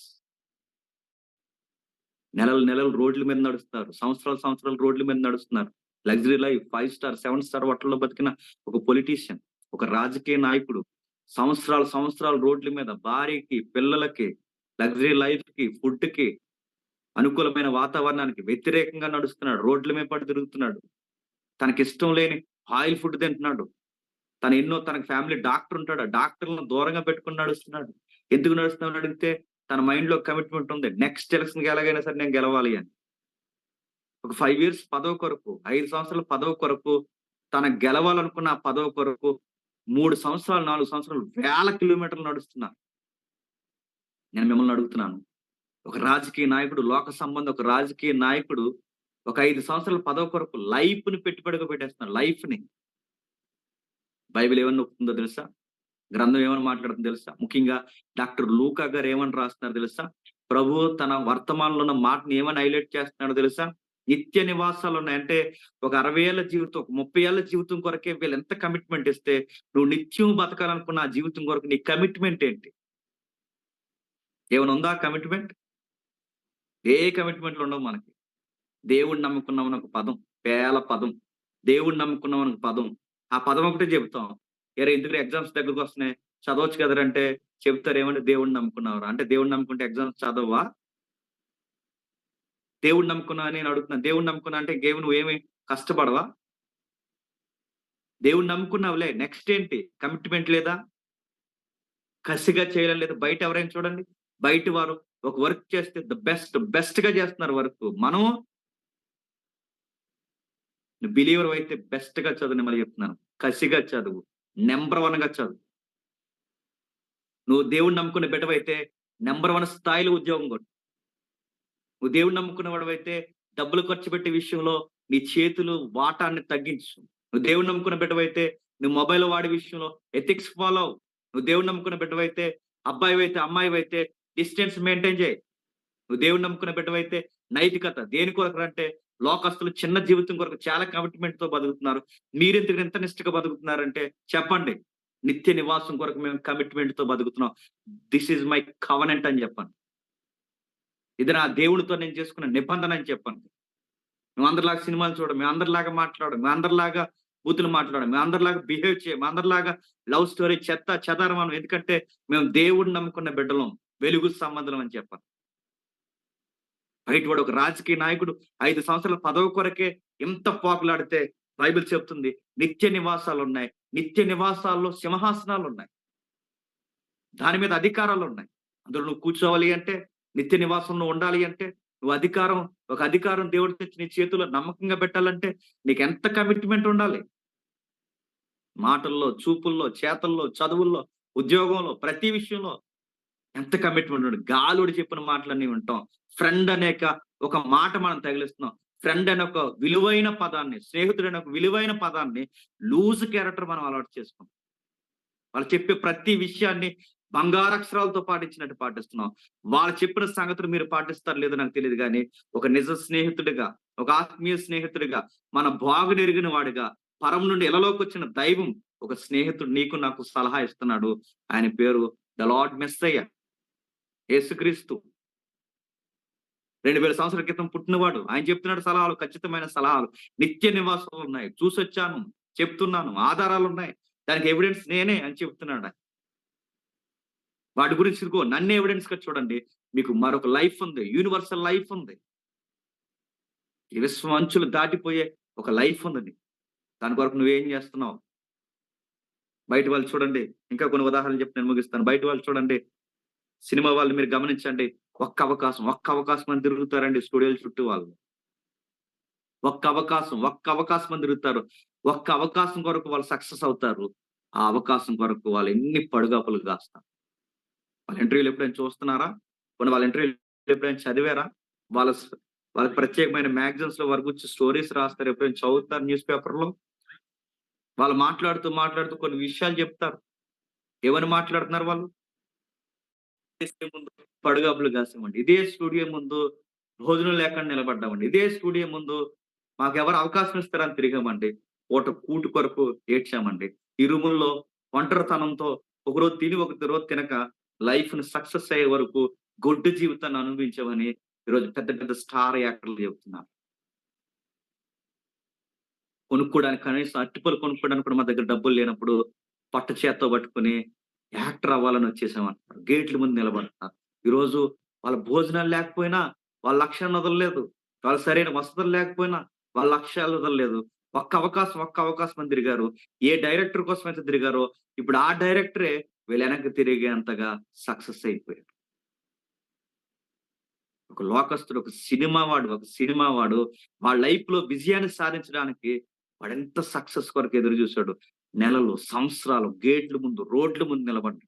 S2: నెలలు నెలలు రోడ్ల మీద నడుస్తున్నారు. సంవత్సరాలు సంవత్సరాలు రోడ్ల మీద నడుస్తున్నారు. లగ్జరీ లైఫ్ 5 స్టార్, 7 స్టార్ హోటల్లో బతికిన ఒక పొలిటీషియన్, ఒక రాజకీయ నాయకుడు సంవత్సరాలు సంవత్సరాలు రోడ్ల మీద భార్యకి, పిల్లలకి, లగ్జరీ లైఫ్‌కి, ఫుడ్‌కి, అనుకూలమైన వాతావరణానికి వ్యతిరేకంగా నడుస్తున్నాడు. రోడ్ల మీద పడి తిరుగుతున్నాడు. తనకిష్టం లేని ఆయిల్ ఫుడ్ తింటున్నాడు. తనకి ఫ్యామిలీ డాక్టర్ ఉంటాడు. ఆ డాక్టర్‌లను దూరంగా పెట్టుకొని నడుస్తున్నాడు. ఎందుకు నడుస్తున్నాడని అడిగితే తన మైండ్‌లో కమిట్మెంట్ ఉంది. నెక్స్ట్ ఎలక్షన్‌కి ఎలాగైనా సరే నేను గెలవాలి అని. ఒక 5 ఇయర్స్ పదవి కొరకు, 5 సంవత్సరాల పదవి కొరకు, తన గెలవాలనుకున్న ఆ పదవి కొరకు 3 సంవత్సరాలు, 4 సంవత్సరాలు వేల కిలోమీటర్లు నడుస్తున్నారు. నేను మిమ్మల్ని అడుగుతున్నాను. ఒక రాజకీయ నాయకుడు, లోక సంబంధి ఒక రాజకీయ నాయకుడు ఒక 5 సంవత్సరాల పదవి కొరకు లైఫ్‌ని పెట్టుబడిగా పెట్టేస్తున్నాడు. లైఫ్‌ని. బైబిల్ ఏమని ఒప్పుతుందో తెలుసా? గ్రంథం ఏమని మాట్లాడుతుందో తెలుసా? ముఖ్యంగా డాక్టర్ లూకా గారు ఏమని రాస్తున్నారో తెలుసా? ప్రభువు తన వర్తమానంలో ఉన్న మాటని ఏమని హైలైట్ చేస్తున్నాడో తెలుసా? నిత్య నివాసాలున్నాయి. అంటే ఒక 60 ఏళ్ల జీవితం, ఒక 30 ఏళ్ల జీవితం కొరకే వీళ్ళు ఎంత కమిట్మెంట్ ఇస్తే, నువ్వు నిత్యం బతకాలనుకున్న ఆ జీవితం కొరకు నీ కమిట్మెంట్ ఏంటి? ఏమైనా ఉందా కమిట్మెంట్? ఏ కమిట్మెంట్‌లు ఉండవు మనకి. దేవుడిని నమ్ముకున్నామని ఒక పదం. పేల పదం. దేవుడిని నమ్ముకున్నామని ఒక పదం. ఆ పదం ఒకటే చెబుతాం. ఏరే ఎందుకురా ఎగ్జామ్స్ దగ్గరకొస్తున్నాయి. చదవచ్చు కదరా! అంటే చెప్తారు ఏమంటే దేవుడిని నమ్ముకున్నావురా. అంటే దేవుడిని నమ్ముకుంటే ఎగ్జామ్స్ చదవవా? దేవుడిని నమ్ముకున్నా అని నేను అడుగుతున్నాను. దేవుడిని నమ్ముకున్నా అంటే ఇంకేమి నువ్వేమి కష్టపడవా? దేవుడిని నమ్ముకున్నావులే. నెక్స్ట్ ఏంటి? కమిట్మెంట్ లేదా? కసిగా చేయడం లేదు. బయట ఎవరైనా చూడండి. బయట వారు ఒక వర్క్ చేస్తే బెస్ట్‌గా చేస్తున్నారు వర్క్. మనం నువ్వు బిలీవర్ అయితే బెస్ట్‌గా చదువు నేను మళ్ళీ చెప్తున్నాను. కసిగా చదువు. నంబర్ 1గా చదువు. నువ్వు దేవుడిని నమ్ముకున్న బిడ్డవైతే నంబర్ 1 స్థాయిలో ఉద్యోగం కొట్టు. నువ్వు దేవుడిని నమ్ముకున్న వాడివైతే డబ్బులు ఖర్చు పెట్టే విషయంలో నీ చేతులు వాటాన్ని తగ్గించు. నువ్వు దేవుడిని నమ్ముకున్న బిడ్డవైతే నువ్వు మొబైల్ వాడే విషయంలో ఎథిక్స్ ఫాలో అవ్వు. నువ్వు దేవుడిని నమ్ముకున్న బిడ్డవైతే అబ్బాయివైతే, అమ్మాయివైతే డిస్టెన్స్ మెయింటైన్ చేయి. నువ్వు దేవుడిని నమ్ముకున్న బిడ్డవైతే నైతికత దేని కొరకంటే లోకస్తులు చిన్న జీవితం కొరకు చాలా కమిట్మెంట్‌తో బతుకుతున్నారు. మీరెందుకు ఇంత నిష్టగా బతుకుతున్నారంటే చెప్పండి. నిత్య నివాసం కొరకు మేము కమిట్మెంట్‌తో బతుకుతున్నాం. థిస్ ఈస్ మై కవెనెంట్ అని చెప్పండి. ఇది నా దేవుడితో నేను చేసుకున్న నిబంధన అని చెప్పండి. మేము అందరిలాగా సినిమాలు చూడం. మేము అందరిలాగా మాట్లాడం. మేము అందరిలాగా బూతులు మాట్లాడం. మేము అందరిలాగా బిహేవ్ చేయం. మేము అందరిలాగా లవ్ స్టోరీ చెత్త చెదారమనం. ఎందుకంటే మేము దేవుడిని నమ్ముకున్న బిడ్డలం. వెలుగు సంబంధులం అని చెప్పాలి. బయట వాడు ఒక రాజకీయ నాయకుడు 5 సంవత్సరాల పదవి కొరకే ఎంత పోకులాడితే బైబిల్ చెప్తుంది నిత్య నివాసాలున్నాయి. నిత్య నివాసాల్లో సింహాసనాలున్నాయి. దాని మీద అధికారాలున్నాయి. అందులో నువ్వు కూర్చోవాలి అంటే, నిత్య నివాసంలో ఉండాలి అంటే, ఒక అధికారం దేవుడు తెచ్చి నీ చేతిలో నమ్మకంగా పెట్టాలంటే నీకెంత కమిట్మెంట్ ఉండాలి. మాటల్లో, చూపుల్లో, చేతల్లో, చదువుల్లో, ఉద్యోగంలో, ప్రతి విషయంలో ఎంత కమిట్మెంట్ ఉండాలి. గాలోడు చెప్పిన మాటలన్నీ వింటాం. ఫ్రెండ్ ఒక మాట మనం తగిలిస్తున్నాం. ఫ్రెండ్ అనే ఒక విలువైన పదాన్ని, స్నేహితుడనే ఒక విలువైన పదాన్ని లూజ్ క్యారెక్టర్ మనం అలవాటు చేసుకున్నాం. వాళ్ళు చెప్పే ప్రతి విషయాన్ని బంగారక్షరాలతో పాటించినట్టు పాటిస్తున్నాం. వాళ్ళు చెప్పిన సంగతులు మీరు పాటిస్తారో లేదో నాకు తెలీదు గానీ, ఒక నిజ స్నేహితుడిగా, ఒక ఆత్మీయ స్నేహితుడిగా, మన బాగునెరిగిన వాడిగా, పరం నుండి ఇలలోకొచ్చిన దైవం ఒక స్నేహితుడు నీకు నాకు సలహా ఇస్తున్నాడు. ఆయన పేరు ద లార్డ్ మెస్సయ్య. యేసుక్రీస్తు. 2000 సంవత్సరాల క్రితం పుట్టినవాడు. ఆయన చెప్తున్నాడు సలహాలు, ఖచ్చితమైన సలహాలు. నిత్య నివాసాలున్నాయి. చూసొచ్చాను. చెప్తున్నాను. ఆధారాలున్నాయి. దానికి ఎవిడెన్స్ నేనే అని చెప్తున్నాడు. వాటి గురించి ఇదిగో నన్ను ఎవిడెన్స్‌గా చూడండి. మీకు మరొక లైఫ్ ఉంది. యూనివర్సల్ లైఫ్ ఉంది. ఈ విశ్వం అంచులు దాటిపోయే ఒక లైఫ్ ఉంది నీకు. దాని కొరకు నువ్వేం జేస్తున్నావు? బయట వాళ్ళు చూడండి. ఇంకా కొన్ని ఉదాహరణలు చెప్పి నేను ముగిస్తాను. బయట వాళ్ళు చూడండి. సినిమా వాళ్ళు మీరు గమనించండి. ఒక్క అవకాశం అని తిరుగుతారండి స్టూడియోల చుట్టూ వాళ్ళు. ఒక్క అవకాశం అని తిరుగుతారు. ఒక్క అవకాశం కొరకు వాళ్ళు సక్సెస్ అవుతారు. ఆ అవకాశం కొరకు వాళ్ళు ఎన్ని పడుగాపులు కాస్తారు. వాళ్ళ ఇంటర్వ్యూలు ఎప్పుడైనా చూస్తున్నారా? పోనీ వాళ్ళ ఇంటర్వ్యూలు ఎప్పుడైనా చదివారా? వాళ్ళ స్ వాళ్ళకి ప్రత్యేకమైన మ్యాగజైన్స్‌లో వారి గురించి స్టోరీస్ రాస్తారు. ఎప్పుడైనా చదువుతారు న్యూస్ పేపర్‌లో. వాళ్ళు మాట్లాడుతూ కొన్ని విషయాలు చెప్తారు. ఏమని మాట్లాడుతున్నారు వాళ్ళు? చేసే ముందు పడుగాపులు కాసామండి. ఇదే స్టూడియో ముందు భోజనం లేకుండా నిలబడ్డామండి. ఇదే స్టూడియో ముందు మాకెవరు అవకాశం ఇస్తారని తిరిగామండి. పూట కూటి కొరకు ఏడ్చామండి. ఈ రూముల్లో ఒంటరితనంతో ఒకరోజు తిని, ఒక రోజు తినక లైఫ్‌ని సక్సెస్ అయ్యే వరకు గొడ్డు జీవితాన్ని అనుభవించామని ఈరోజు పెద్ద పెద్ద స్టార్ యాక్టర్లు చెప్తున్నారు. కొనుక్కోవడానికి కనీసం అరటిపళ్ళు కొనుక్కోవడానికి కూడా మా దగ్గర డబ్బులు లేనప్పుడు పొట్ట చేత్తో పట్టుకొని యాక్టర్ అవ్వాలని వచ్చేసామంటున్నారు. గేట్ల ముందు నిలబడుతున్నారు. ఈరోజు వాళ్ళ భోజనాలు లేకపోయినా వాళ్ళ లక్ష్యాన్ని వదలలేదు. వాళ్ళ సరైన వసతులు లేకపోయినా వాళ్ళ లక్ష్యాలు వదలలేదు. ఒక్క అవకాశం అని తిరిగారు. ఏ డైరెక్టర్ కోసం అయితే తిరిగారో ఇప్పుడు ఆ డైరెక్టరే వీళ్ళు వెనక్కి తిరిగేంతగా సక్సెస్ అయిపోయారు. ఒక సినిమా వాడు వాడి లైఫ్‌లో విజయాన్ని సాధించడానికి వాడెంత సక్సెస్ కొరకు ఎదురు చూసాడు. నెలలు, సంవత్సరాలు గేట్ల ముందు, రోడ్ల ముందు నిలబడ్డాడు.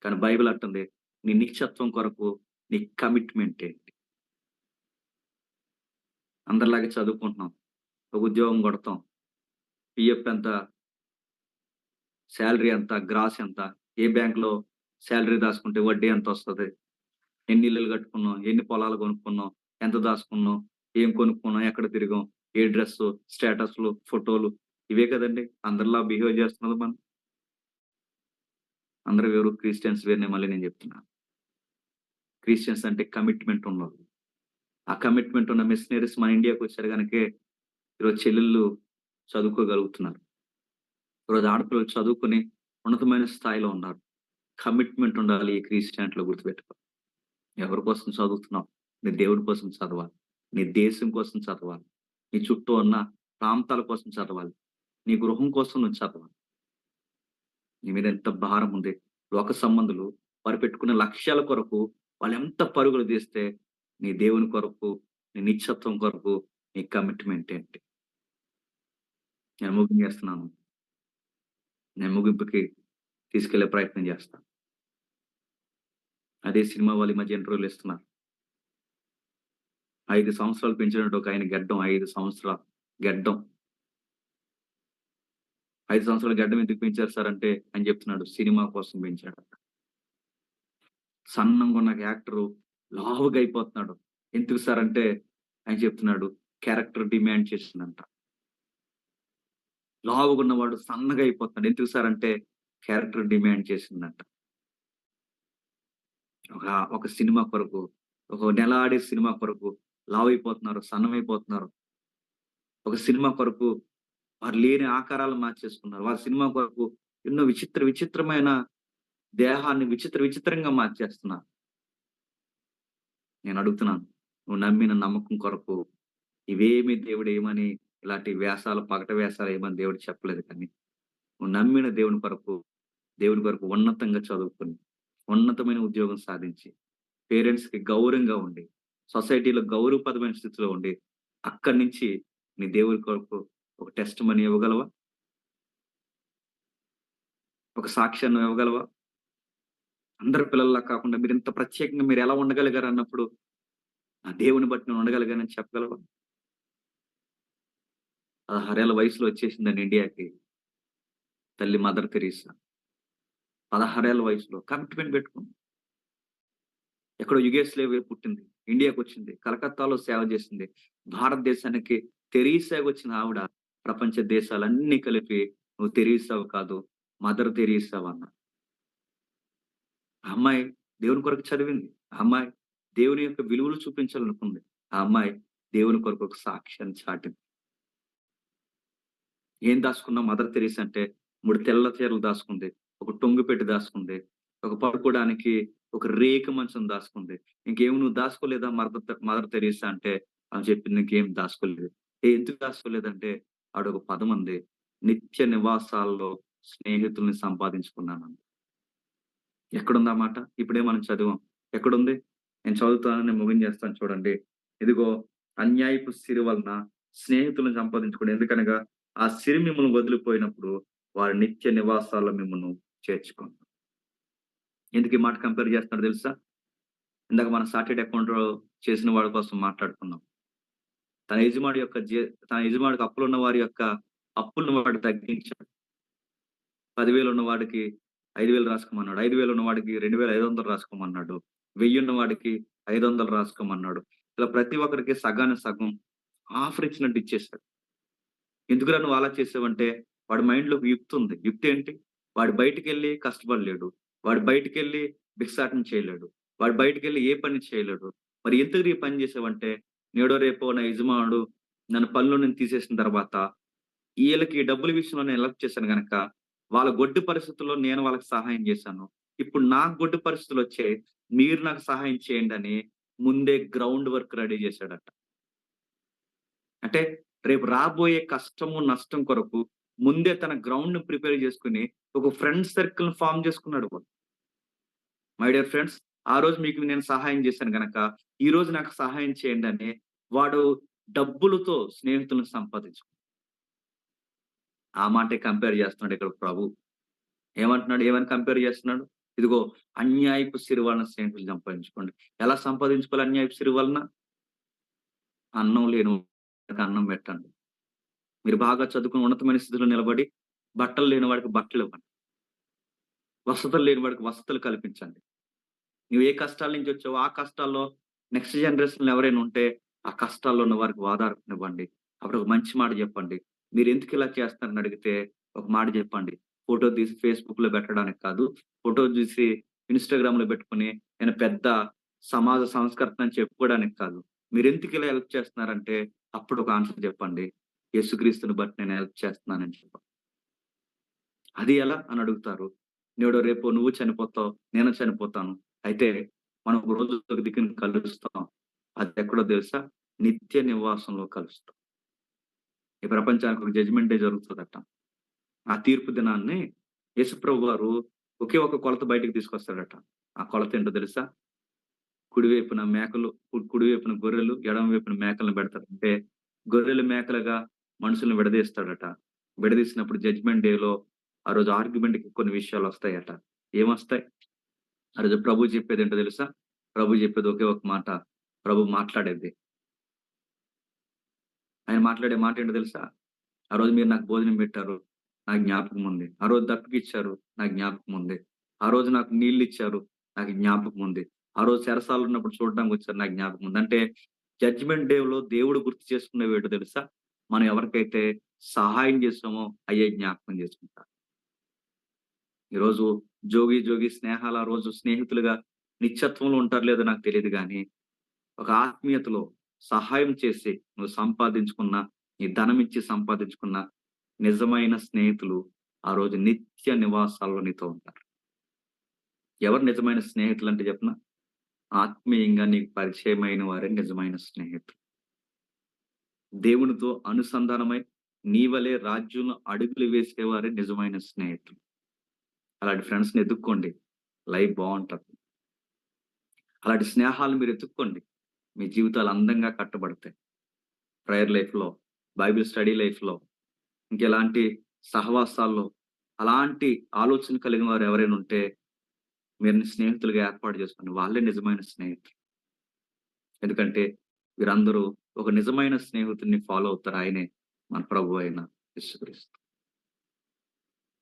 S2: కానీ బైబిల్ అంటుంది, నీ నిశ్చత్వం కొరకు నీ కమిట్మెంట్ ఏంటి? అందరిలాగే చదువుకుంటున్నాం. ఒక ఉద్యోగం కొడతాం. పీఎఫ్ ఎంత? సాలరీ ఎంత? గ్రాస్ ఎంత? ఏ బ్యాంక్‌లో సాలరీ దాసుకుంటే వడ్డీ ఎంతొస్తది? ఎన్ని ఇల్లులు కట్టుకున్నాం? ఎన్ని పొలాలు కొనుక్కున్నాం? ఎంత దాసుకున్నాం? ఏం కొనుక్కున్నాం? ఎక్కడ తిరిగాం? ఏ డ్రెస్సు, స్టేటస్‌లు, ఫోటోలు ఇవే కదండీ! అందరిలా బిహేవ్ చేస్తున్నది మనం. అందరూ వేరు, క్రిస్టియన్స్ వేరు మళ్ళీ నేను చెప్తున్నాను. క్రిస్టియన్స్ అంటే కమిట్మెంట్ ఉన్నోళ్ళు. ఆ కమిట్మెంట్ ఉన్న మిషనరీస్ మన ఇండియాకొచ్చారు గనకే ఈరోజు చెల్లెళ్ళు చదువుకోగలుగుతున్నారు. ఈరోజు ఆడపిల్లలు చదువుకొని ఉన్నతమైన స్థాయిలో ఉన్నారు. కమిట్మెంట్ ఉండాలి ఈ క్రిస్టియానిటీలో గుర్తుపెట్టుకో. ఎవరి కోసం చదువుతున్నావు? నీ దేవుడి కోసం చదవాలి. నీ దేశం కోసం చదవాలి. నీ చుట్టూ ఉన్న ప్రాంతాల కోసం చదవాలి. నీ గృహం కోసం నువ్వు చదవాలి. నీ మీద ఎంత భారం ఉంది. లోక సంబంధులు వారు పెట్టుకున్న లక్ష్యాల కొరకు వాళ్ళెంత పరుగులు తీస్తే, నీ దేవుని కొరకు, నీ నిత్యత్వం కొరకు నీ కమిట్మెంట్ ఏంటి? నేను ముగించేస్తున్నాను. నేను ముగింపుకి తీసుకెళ్ళే ప్రయత్నం చేస్తా. అదే సినిమా వాళ్ళు ఈ మధ్య ఇంటర్వ్యూలు ఇస్తున్నారు. 5 సంవత్సరాలు పెంచినట్టు ఒకాయన గెడ్డం 5 సంవత్సరాలు గెడ్డం. 5 సంవత్సరాల గడ్డం ఎందుకు పెంచారు సార్ అంటే ఆయన చెప్తున్నాడు సినిమా కోసం పెంచాడట. సన్నంగున్న యాక్టరు లావుగా అయిపోతున్నాడు. ఎందుకు సార్ అంటే ఆయన చెప్తున్నాడు క్యారెక్టర్ డిమాండ్ చేసిందంట. లావుగున్నవాడు సన్నగా అయిపోతున్నాడు. ఎందుకు సార్ అంటే క్యారెక్టర్ డిమాండ్ చేసిందంట. ఒక ఒక సినిమా కొరకు, ఒక నెల ఆడే సినిమా కొరకు లావైపోతున్నారు, సన్నమైపోతున్నారు. ఒక సినిమా కొరకు వారు లేని ఆకారాలు మార్చేసుకున్నారు. వారి సినిమా కొరకు ఎన్నో విచిత్రమైన దేహాన్ని విచిత్రంగా మార్చేస్తున్నారు. నేను అడుగుతున్నాను. నువ్వు నమ్మిన నమ్మకం కొరకు ఇవేమి దేవుడేయమని ఇలాంటి వేషాలు, పగటి వేషాలు ఏయమని దేవుడు చెప్పలేదు కానీ, నువ్వు నమ్మిన దేవుని కొరకు ఉన్నతంగా చదువుకొని, ఉన్నతమైన ఉద్యోగం సాధించి, పేరెంట్స్‌కి గౌరవంగా ఉండి, సొసైటీలో గౌరవప్రదమైన స్థితిలో ఉండి, అక్కడి నుంచి నీ దేవుని కొరకు ఒక టెస్టిమనీ ఇవ్వగలవా? ఒక సాక్ష్యాన్ని నువ్వు ఇవ్వగలవా? అందరి పిల్లల్లా కాకుండా మీరింత ప్రత్యేకంగా మీరెలా ఉండగలిగారన్నప్పుడు, ఆ దేవుని బట్టి నేను ఉండగలిగానని చెప్పగలవా? 16 ఏళ్ల వయసులో వచ్చేసిందండి ఇండియాకి తల్లి మదర్ తెరీసా. 16 ఏళ్ల వయసులో కమిట్మెంట్ పెట్టుకుంది. ఎక్కడో యుగేస్లేవియా పుట్టింది. ఇండియాకొచ్చింది. కలకత్తాలో సేవ చేసింది. భారతదేశానికి తెరీసాగొచ్చిన ఆవిడ ప్రపంచ దేశాలన్నీ కలిపి నువ్వు తెరీసావు కాదు, మదర్ తెరీసావు అన్నారు. ఆ అమ్మాయి దేవుని కొరకు చదివింది. ఆ అమ్మాయి దేవుని యొక్క విలువలు చూపించాలనుకుంది. ఆ అమ్మాయి దేవుని కొరకు ఒక సాక్ష్యాన్ని చాటింది. ఏం దాసుకున్నాం మదర్ తెరీసా అంటే 3 తెల్ల చీరలు దాసుకుంది. ఒక టొంగు పెట్టి దాసుకుంది. ఒక పడుకోడానికి ఒక రేకు మంచం దాసుకుంది. ఇంకేమి నువ్వు దాసుకోలేదా మదర్ తెరీసా అంటే ఆమె చెప్పింది ఇంకేం దాసుకోలేదు. ఎందుకు దాసుకోలేదంటే ఆవిడొక పదం అంది. నిత్య నివాసాల్లో స్నేహితుల్ని సంపాదించుకున్నానంది. ఎక్కడుంది ఆ మాట? ఇప్పుడే మనం చదివాం. ఎక్కడుంది? నేను చదువుతాను. నేను ముగించేస్తాను చూడండి. ఇదిగో అన్యాయపు సిరి వలన స్నేహితులను సంపాదించుకోండి. ఎందుకనగా ఆ సిరి మిమ్మల్ని వదిలిపోయినప్పుడు వారి నిత్య నివాసాల్లో మిమ్మల్ని చేర్చుకోను. ఎందుకు ఈ మాట కంపేర్ చేస్తున్నాడో తెలుసా? ఇందాక మనం చార్టర్డ్ అకౌంట్‌లో చేసిన వాడి కోసం మాట్లాడుకున్నాం. తన యజమాడి యొక్క తన యజమాడికి అప్పులున్న వారి యొక్క అప్పులను వాడు తగ్గించాడు. 10,000 ఉన్నవాడికి 5,000 రాసుకోమన్నాడు. 5,000 ఉన్నవాడికి 2,500 రాసుకోమన్నాడు. 1000 ఉన్నవాడికి 500 రాసుకోమన్నాడు. ఇలా ప్రతి ఒక్కరికి సగానికి సగం ఆఫర్ ఇచ్చినట్టు ఇచ్చేసాడు. ఎందుకురా నువ్వు అలా చేసావంటే వాడి మైండ్‌లో ఒక యుక్తి ఉంది. యుక్తి ఏంటి? వాడు బయటికెళ్ళి కష్టపడలేడు. వాడు బయటికెళ్ళి భిక్షాటన చేయలేడు. వాడు బయటికెళ్ళి ఏ పని చేయలేడు. మరి ఎందుకురా ఈ పని చేసావంటే నేడో రేపో నా యజమానుడు నన్ను పనిలో నుంచి తీసేసిన తర్వాత ఈళ్ళకి డబ్బుల విషయంలో నేను హెల్ప్ చేశాను గనక, వాళ్ళ గొడ్డు పరిస్థితుల్లో నేను వాళ్ళకి సహాయం చేశాను. ఇప్పుడు నాకు గొడ్డు పరిస్థితులొచ్చాయి. మీరు నాకు సహాయం చేయండని ముందే గ్రౌండ్ వర్క్ రెడీ చేశాడట. అంటే రేపు రాబోయే కష్టము, నష్టం కొరకు ముందే తన గ్రౌండ్‌ని ప్రిపేర్ చేసుకొని, ఒక ఫ్రెండ్ సర్కిల్‌ని ఫార్మ్ చేసుకున్నాడు వాడు. మై డియర్ ఫ్రెండ్స్, ఆ రోజు మీకు నేను సహాయం చేశాను గనక, ఈరోజు నాకు సహాయం చేయండని వాడు డబ్బులతో స్నేహితులను సంపాదించుకున్నాడు. ఆ మాటే కంపేర్ చేస్తున్నాడు ఇక్కడ ప్రభు. ఏమంటున్నాడు? ఏమని కంపేర్ చేస్తున్నాడు? ఇదిగో అన్యాయపు సిరి వలన స్నేహితులు సంపాదించుకోండి. ఎలా సంపాదించుకోవాలి అన్యాయపు సిరి వలన? అన్నం లేని వాడికి అన్నం పెట్టండి. మీరు బాగా చదువుకొని ఉన్నతమైన స్థితిలో నిలబడి, బట్టలు లేని వాడికి బట్టలివ్వండి. వసతులు లేని వాడికి వసతులు కల్పించండి. నువ్వు ఏ కష్టాల నుంచి వచ్చావో, ఆ కష్టాల్లో నెక్స్ట్ జనరేషన్‌లో ఎవరైనా ఉంటే, ఆ కష్టాల్లో ఉన్న వారికి ఓదార్పునివ్వండి. అప్పుడు ఒక మంచి మాట చెప్పండి. మీరెందుకు ఇలా చేస్తున్నారని అడిగితే, ఒక మాట చెప్పండి. ఫోటో తీసి ఫేస్‌బుక్‌లో పెట్టడానికి కాదు. ఫోటో చూసి ఇన్‌స్టాగ్రామ్‌లో పెట్టుకొని, నేను పెద్ద సమాజ సంస్కర్త అని చెప్పుకోవడానికి కాదు. మీరెందుకు ఇలా హెల్ప్ చేస్తున్నారంటే, అప్పుడు ఒక ఆన్సర్ చెప్పండి. యేసుక్రీస్తుని బట్టి నేను హెల్ప్ చేస్తున్నానని చెప్పండి. అది ఎలా అని అడుగుతారు. నేడో రేపో నువ్వు చనిపోతావు. నేను చనిపోతాను. అయితే మనం ఒక రోజు ఒక దిక్కున కలుస్తాం. అదెక్కడో తెలుసా? నిత్య నివాసంలో కలుస్తాం. ఈ ప్రపంచానికి ఒక జడ్జ్‌మెంట్ డే జరుగుతదట. ఆ తీర్పు దినాన్ని యేసుప్రభు వారు ఒకే ఒక కొలత బయటికి తీసుకొస్తాడట. ఆ కొలత ఏంటో తెలుసా? కుడివైపున మేకలు, కుడివైపున గొర్రెలు, ఎడమ వైపున మేకలను పెడతాడు. అంటే గొర్రెలు, మేకలుగా మనుషుల్ని విడదీస్తాడట. విడదీసినప్పుడు జడ్జ్‌మెంట్ డేలో ఆ రోజు ఆర్గ్యుమెంట్‌కి కొన్ని విషయాలొస్తాయట. ఏమొస్తాయి? ఆ రోజు ప్రభు చెప్పేదేంటో తెలుసా? ప్రభు చెప్పేది ఒకే ఒక మాట. ప్రభు మాట్లాడేది. ఆయన మాట్లాడే మాటేంటో తెలుసా? ఆ రోజు మీరు నాకు భోజనం పెట్టారు. నాకు జ్ఞాపకం ఉంది. ఆ రోజు దప్పికిచ్చారు. నాకు జ్ఞాపకం ఉంది. ఆ రోజు నాకు నీళ్లిచ్చారు. నాకు జ్ఞాపకం ఉంది. ఆ రోజు చెరసాలలో ఉన్నప్పుడు చూడడానికొచ్చారు. నాకు జ్ఞాపకం ఉంది. అంటే జడ్జ్‌మెంట్ డేలో దేవుడు గుర్తు చేసుకునేవేంటో తెలుసా? మనం ఎవరికైతే సహాయం చేసామో అయ్యే జ్ఞాపకం చేసుకుంటారు. ఈరోజు జోగి, జోగి స్నేహాలు ఆ రోజు స్నేహితులుగా నిత్యత్వంలో ఉంటారో లేదో నాకు తెలీదు గానీ, ఒక ఆత్మీయతలో సహాయం చేసి నువ్వు సంపాదించుకున్న, నీ ధనమిచ్చి సంపాదించుకున్న నిజమైన స్నేహితులు ఆ రోజు నిత్య నివాసాల్లో నీతో ఉంటారు. ఎవరు నిజమైన స్నేహితులంటే చెప్పనా? ఆత్మీయంగా నీకు పరిచయమైన వారే నిజమైన స్నేహితులు. దేవునితో అనుసంధానమై నీ వలే రాజ్యంలో అడుగులు వేసేవారే నిజమైన స్నేహితులు. అలాంటి ఫ్రెండ్స్‌ని ఎతుక్కోండి. లైఫ్ బావుంటది. అలాంటి స్నేహాలను మీరు ఎతుక్కోండి. మీ జీవితాలు అందంగా కట్టబడతాయి. ప్రేయర్ లైఫ్‌లో, బైబిల్ స్టడీ లైఫ్‌లో, ఇంకెలాంటి సహవాసాల్లో, అలాంటి ఆలోచన కలిగిన వారు ఎవరైనా ఉంటే మీరు స్నేహితులుగా ఏర్పాటు చేసుకోండి. వాళ్ళే నిజమైన స్నేహితులు. ఎందుకంటే వీరందరూ ఒక నిజమైన స్నేహితుడిని ఫాలో అవుతారు. ఆయనే మన ప్రభువు అయిన యేసుక్రీస్తు.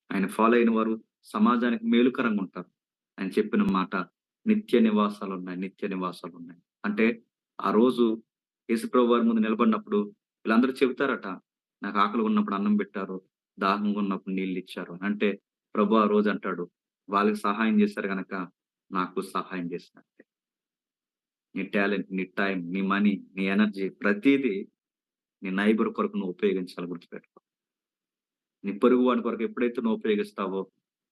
S2: ఆయన ఫాలో అయిన వారు సమాజానికి మేలుకరంగా ఉంటారు. ఆయన చెప్పిన మాట నిత్య నివాసాలున్నాయి. నిత్య నివాసాలున్నాయి. అంటే ఆ రోజు యేసుప్రభు వారి ముందు నిలబడినప్పుడు వీళ్ళందరూ చెబుతారట. నాకు ఆకలిగొన్నప్పుడు అన్నం పెట్టారు. దాహంగా ఉన్నప్పుడు నీళ్ళిచ్చారు. అంటే ప్రభు ఆ రోజు అంటాడు. వాళ్ళకి సహాయం చేశారు గనక నాకు సహాయం చేసినట్టే. నీ టాలెంట్, నీ టైం, నీ మనీ, నీ ఎనర్జీ ప్రతీదీ నీ నైబర్ కొరకు నువ్వు ఉపయోగించాలి గుర్తుపెట్టుకో. నీ పొరుగు వాడి కొరకు ఎప్పుడైతే నువ్వు ఉపయోగిస్తావో,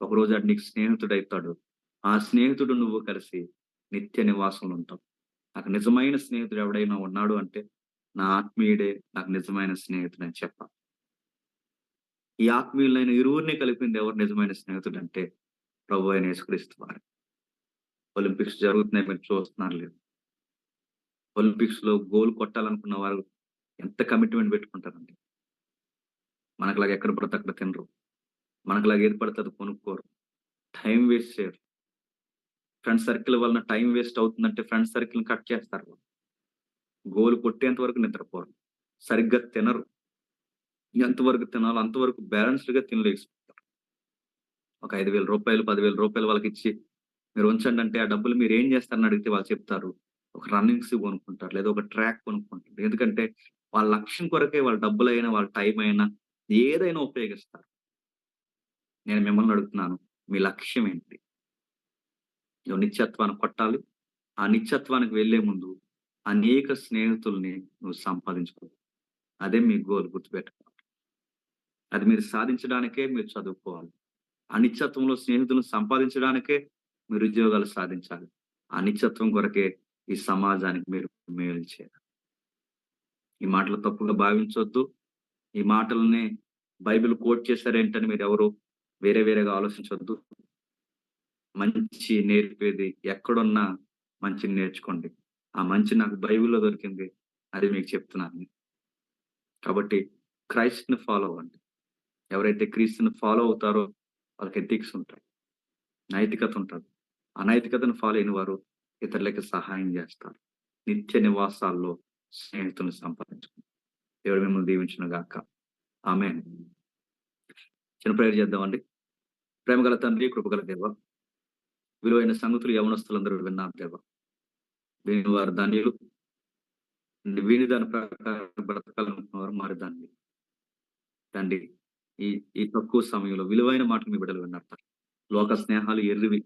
S2: ఒకరోజు ఆడు నీకు స్నేహితుడైతాడు. ఆ స్నేహితుడు నువ్వు కలిసి నిత్య నివాసంలో ఉంటావు. నాకు నిజమైన స్నేహితుడు ఎవడైనా ఉన్నాడు అంటే, నా ఆత్మీయుడే నాకు నిజమైన స్నేహితుడని చెప్పాలి. ఈ ఆత్మీయులైన ఇరువురిని కలిపింది ఎవరు నిజమైన స్నేహితుడంటే, ప్రభువైన యేసుక్రీస్తు వారు. ఒలింపిక్స్ జరుగుతున్నాయి, మీరు చూస్తున్నారు లేదు. ఒలింపిక్స్‌లో గోల్ కొట్టాలనుకున్న వారు ఎంత కమిట్మెంట్ పెట్టుకుంటారండి. మనకులాగా ఎక్కడ పడితే అక్కడ తినరు. మనకులాగా ఏది పడితే అది కొనుక్కోరు. టైం వేస్ట్ చేయరు. ఫ్రెండ్ సర్కిల్ వలన టైం వేస్ట్ అవుతుందంటే ఫ్రెండ్ సర్కిల్‌ని కట్ చేస్తారు వాళ్ళు. గోల్ కొట్టేంత వరకు నిద్రపోరు. సరిగ్గా తినరు. ఎంతవరకు తినాలో అంతవరకు బ్యాలెన్స్‌డ్‌గా తినలేకపోతారు. ఒక రూ. 5,000, రూ. 10,000 వాళ్ళకిచ్చి మీరు ఉంచండి అంటే, ఆ డబ్బులు మీరేం చేస్తారని అడిగితే వాళ్ళు చెప్తారు. ఒక రన్నింగ్ షూ కొనుక్కుంటారు. లేదా ఒక ట్రాక్ కొనుక్కుంటారు. ఎందుకంటే వాళ్ళ లక్ష్యం కొరకే వాళ్ళ డబ్బులైనా, వాళ్ళ టైం అయినా ఏదైనా ఉపయోగిస్తారు. నేను మిమ్మల్ని అడుగుతున్నాను. మీ లక్ష్యం ఏంటి? నువ్వు నిత్యత్వాన్ని కొట్టాలి. ఆ నిత్యత్వానికి వెళ్ళే ముందు అనేక స్నేహితుల్ని నువ్వు సంపాదించుకో. అదే మీ గోల్, గుర్తుపెట్టుకోవాలి. అది మీరు సాధించడానికే మీరు చదువుకోవాలి. ఆ నిత్యత్వంలో స్నేహితులను సంపాదించడానికే మీరు ఉద్యోగాలు సాధించాలి. ఆ నిత్యత్వం కొరకే ఈ సమాజానికి మీరు మేలు చేయాలి. ఈ మాటలు తప్పుగా భావించొద్దు. ఈ మాటల్ని బైబిల్ కోట్ చేశారేంటని మీరెవరు వేరే వేరేగా ఆలోచించొద్దు. మంచి నేర్పేది ఎక్కడున్నా మంచిని నేర్చుకోండి. ఆ మంచి నాకు బైబిల్‌లో దొరికింది. అది మీకు చెప్తున్నాను. కాబట్టి క్రైస్ట్‌ని ఫాలో అవ్వండి. ఎవరైతే క్రీస్తుని ఫాలో అవుతారో వాళ్ళకి ఎథిక్స్ ఉంటాయి. నైతికత ఉంటది. ఆ నైతికతను ఫాలో అయిన వారు ఇతరులకి సహాయం జేస్తారు. నిత్య నివాసాల్లో స్నేహితులను సంపాదించుకుంటారు. దేవుడు మిమ్మల్ని దీవించును గాక. ఆమేన్. చిన్న ప్రేయర్ చేద్దామండి. ప్రేమగల తండ్రి, కృపగల దేవ, విలువైన సంగతులు యవ్వనస్తులందరూ విన్నారు దేవ. విని వారు ధన్యులు. విని దాని ప్రకారం బ్రతకాలనుకున్నవారు మరి ధన్యులు. తండ్రి, ఈ ఈ తక్కువ సమయంలో విలువైన మాటలు మీ బిడ్డలు విన్నారు తండ్రి. లోక స్నేహాలు ఎర్రివి.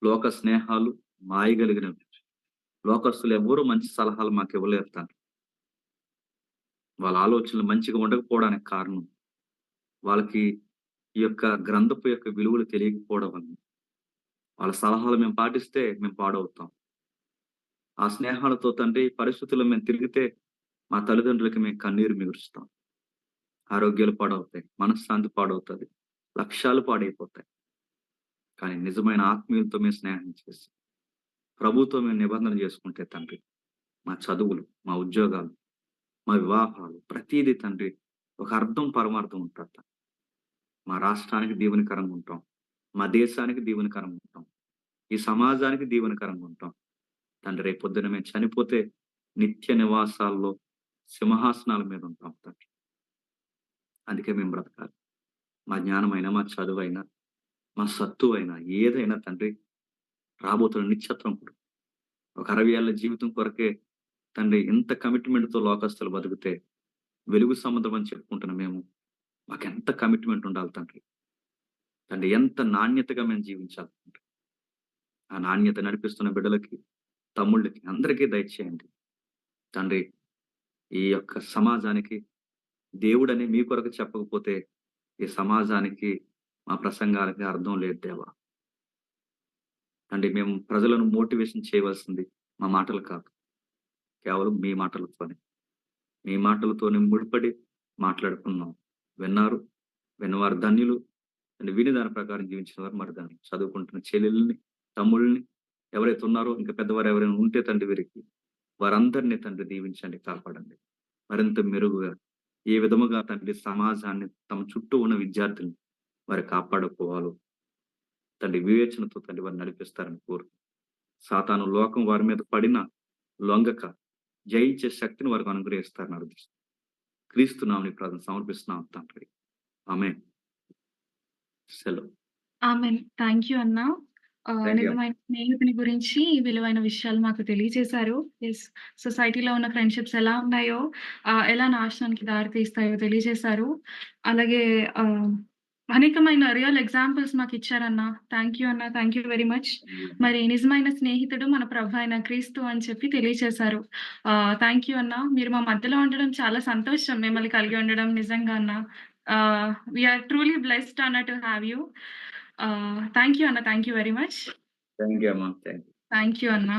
S2: లోక స్నేహాలు మాయగలిగినవి. లోకస్తులు ఎవ్వరూ మంచి సలహాలు మాకివ్వలేరు తండ్రి. వాళ్ళ ఆలోచనలు మంచిగా ఉండకపోవడానికి కారణం, వాళ్ళకి ఈ యొక్క గ్రంథపు యొక్క విలువలు తెలియకపోవడం వల్ల. వాళ్ళ సలహాలు మేము పాటిస్తే మేము పాడవుతాం. ఆ స్నేహాలతో తండ్రి పరిస్థితుల్లో మేము తిరిగితే మా తల్లిదండ్రులకి మేము కన్నీరు మిగులుస్తాం. ఆరోగ్యాలు పాడవుతాయి. మనశ్శాంతి పాడవుతది. లక్ష్యాలు పాడైపోతాయి. కానీ నిజమైన ఆత్మీయులతో మేము స్నేహం చేసి, ప్రభువుతో మేము నిబంధన చేసుకుంటే తండ్రి, మా చదువులు, మా ఉద్యోగాలు, మా వివాహాలు ప్రతీదీ తండ్రి ఒక అర్థం, పరమార్థం ఉంటది. మా రాష్ట్రానికి దీవెనకరంగా ఉంటాం. మా దేశానికి దీవెనకరంగా ఉంటాం. ఈ సమాజానికి దీవెనకరంగా ఉంటాం. తండ్రి రేపొద్దున మేము చనిపోతే నిత్య నివాసాల్లో సింహాసనాల మీద ఉంటాం తండ్రి. అందుకే మేము బ్రతకాలి. మా జ్ఞానమైనా, మా చదువైనా, మా సత్తువైనా ఏదైనా తండ్రి రాబోతున్న నిత్యత్వం కొరకు. ఒక 60 ఏళ్ల జీవితం కొరకే తండ్రి ఇంత కమిట్మెంట్‌తో లోకస్తులు బతికితే, వెలుగు సముద్రం అని చెప్పుకుంటున్న మేము మాకెంత కమిట్మెంట్ ఉండాలి తండ్రి. తండ్రి ఎంత నాణ్యతగా మేము జీవించాలి తండ్రి. ఆ నాణ్యత నడిపిస్తున్న బిడ్డలకి, తమ్ముళ్ళకి అందరికీ దయచేయండి. తండ్రి ఈ యొక్క సమాజానికి దేవుడని మీ కొరకు చెప్పకపోతే, ఈ సమాజానికి మా ప్రసంగాలకి అర్థం లేదు దేవా. తండ్రి మేము ప్రజలను మోటివేషన్ చేయవలసింది మా మాటలు కాదు. కేవలం మీ మాటలతోనే. మీ మాటలతోనే ముడిపడి మాట్లాడుకున్నాం. విన్నారు, విన్నవారు ధన్యులు. అండ్ విని దాని ప్రకారం జీవించిన వారు మరి ధన్యులు. చదువుకుంటున్న చెల్లెల్ని, తమ్ముళ్ళని ఎవరైతే ఉన్నారో ఇంకా పెద్దవారు ఎవరైనా ఉంటే తండ్రి వీరికి వారందరిని తండ్రి దీవించండి, కాపాడండి. మరింత మెరుగుగా ఏ విధముగా తండ్రి సమాజాన్ని తమ చుట్టూ ఉన్న విద్యార్థుల్ని వారు కాపాడుకోవాలో తండ్రి వివేచనతో తండ్రి వారిని నడిపిస్తారని కోరు. సాతాను లోకం వారి మీద పడినా లొంగక జయించే శక్తిని వారికి అనుగ్రహిస్తారని అర్థిస్తాం. క్రీస్తు నామమున ప్రార్థన సమర్పిస్తున్నాం తండ్రి. ఆమేన్. సెలవు.
S3: ఆమెన్. థాంక్ యూ అన్న.
S2: Thank you.
S3: నిజమైన స్నేహితుని గురించి విలువైన విషయాలు మాకు తెలియజేశారు. యెస్. సొసైటీలో ఉన్న ఫ్రెండ్‌షిప్స్ ఎలా ఉన్నాయో, ఎలా నాశనానికి దారి తీస్తాయో తెలియజేశారు. అలాగే అనేకమైన రియల్ ఎగ్జాంపుల్స్ మాకిచ్చారన్న. థాంక్ యూ అన్న. Thank you very much. మరి నిజమైన స్నేహితుడు మన ప్రభు అయిన క్రీస్తు అని చెప్పి తెలియచేశారు. థాంక్ యూ అన్న. మీరు మా మధ్యలో ఉండడం చాలా సంతోషం మిమ్మల్ని కలిగి ఉండడం నిజంగా అన్న. వి ఆర్ ట్రూలీ బ్లెస్డ్ అన్న to have you. Thank you అన్న. Thank you very much.
S2: Thank you అమ్మా. Thank you.
S3: థ్యాంక్ యూ అన్న.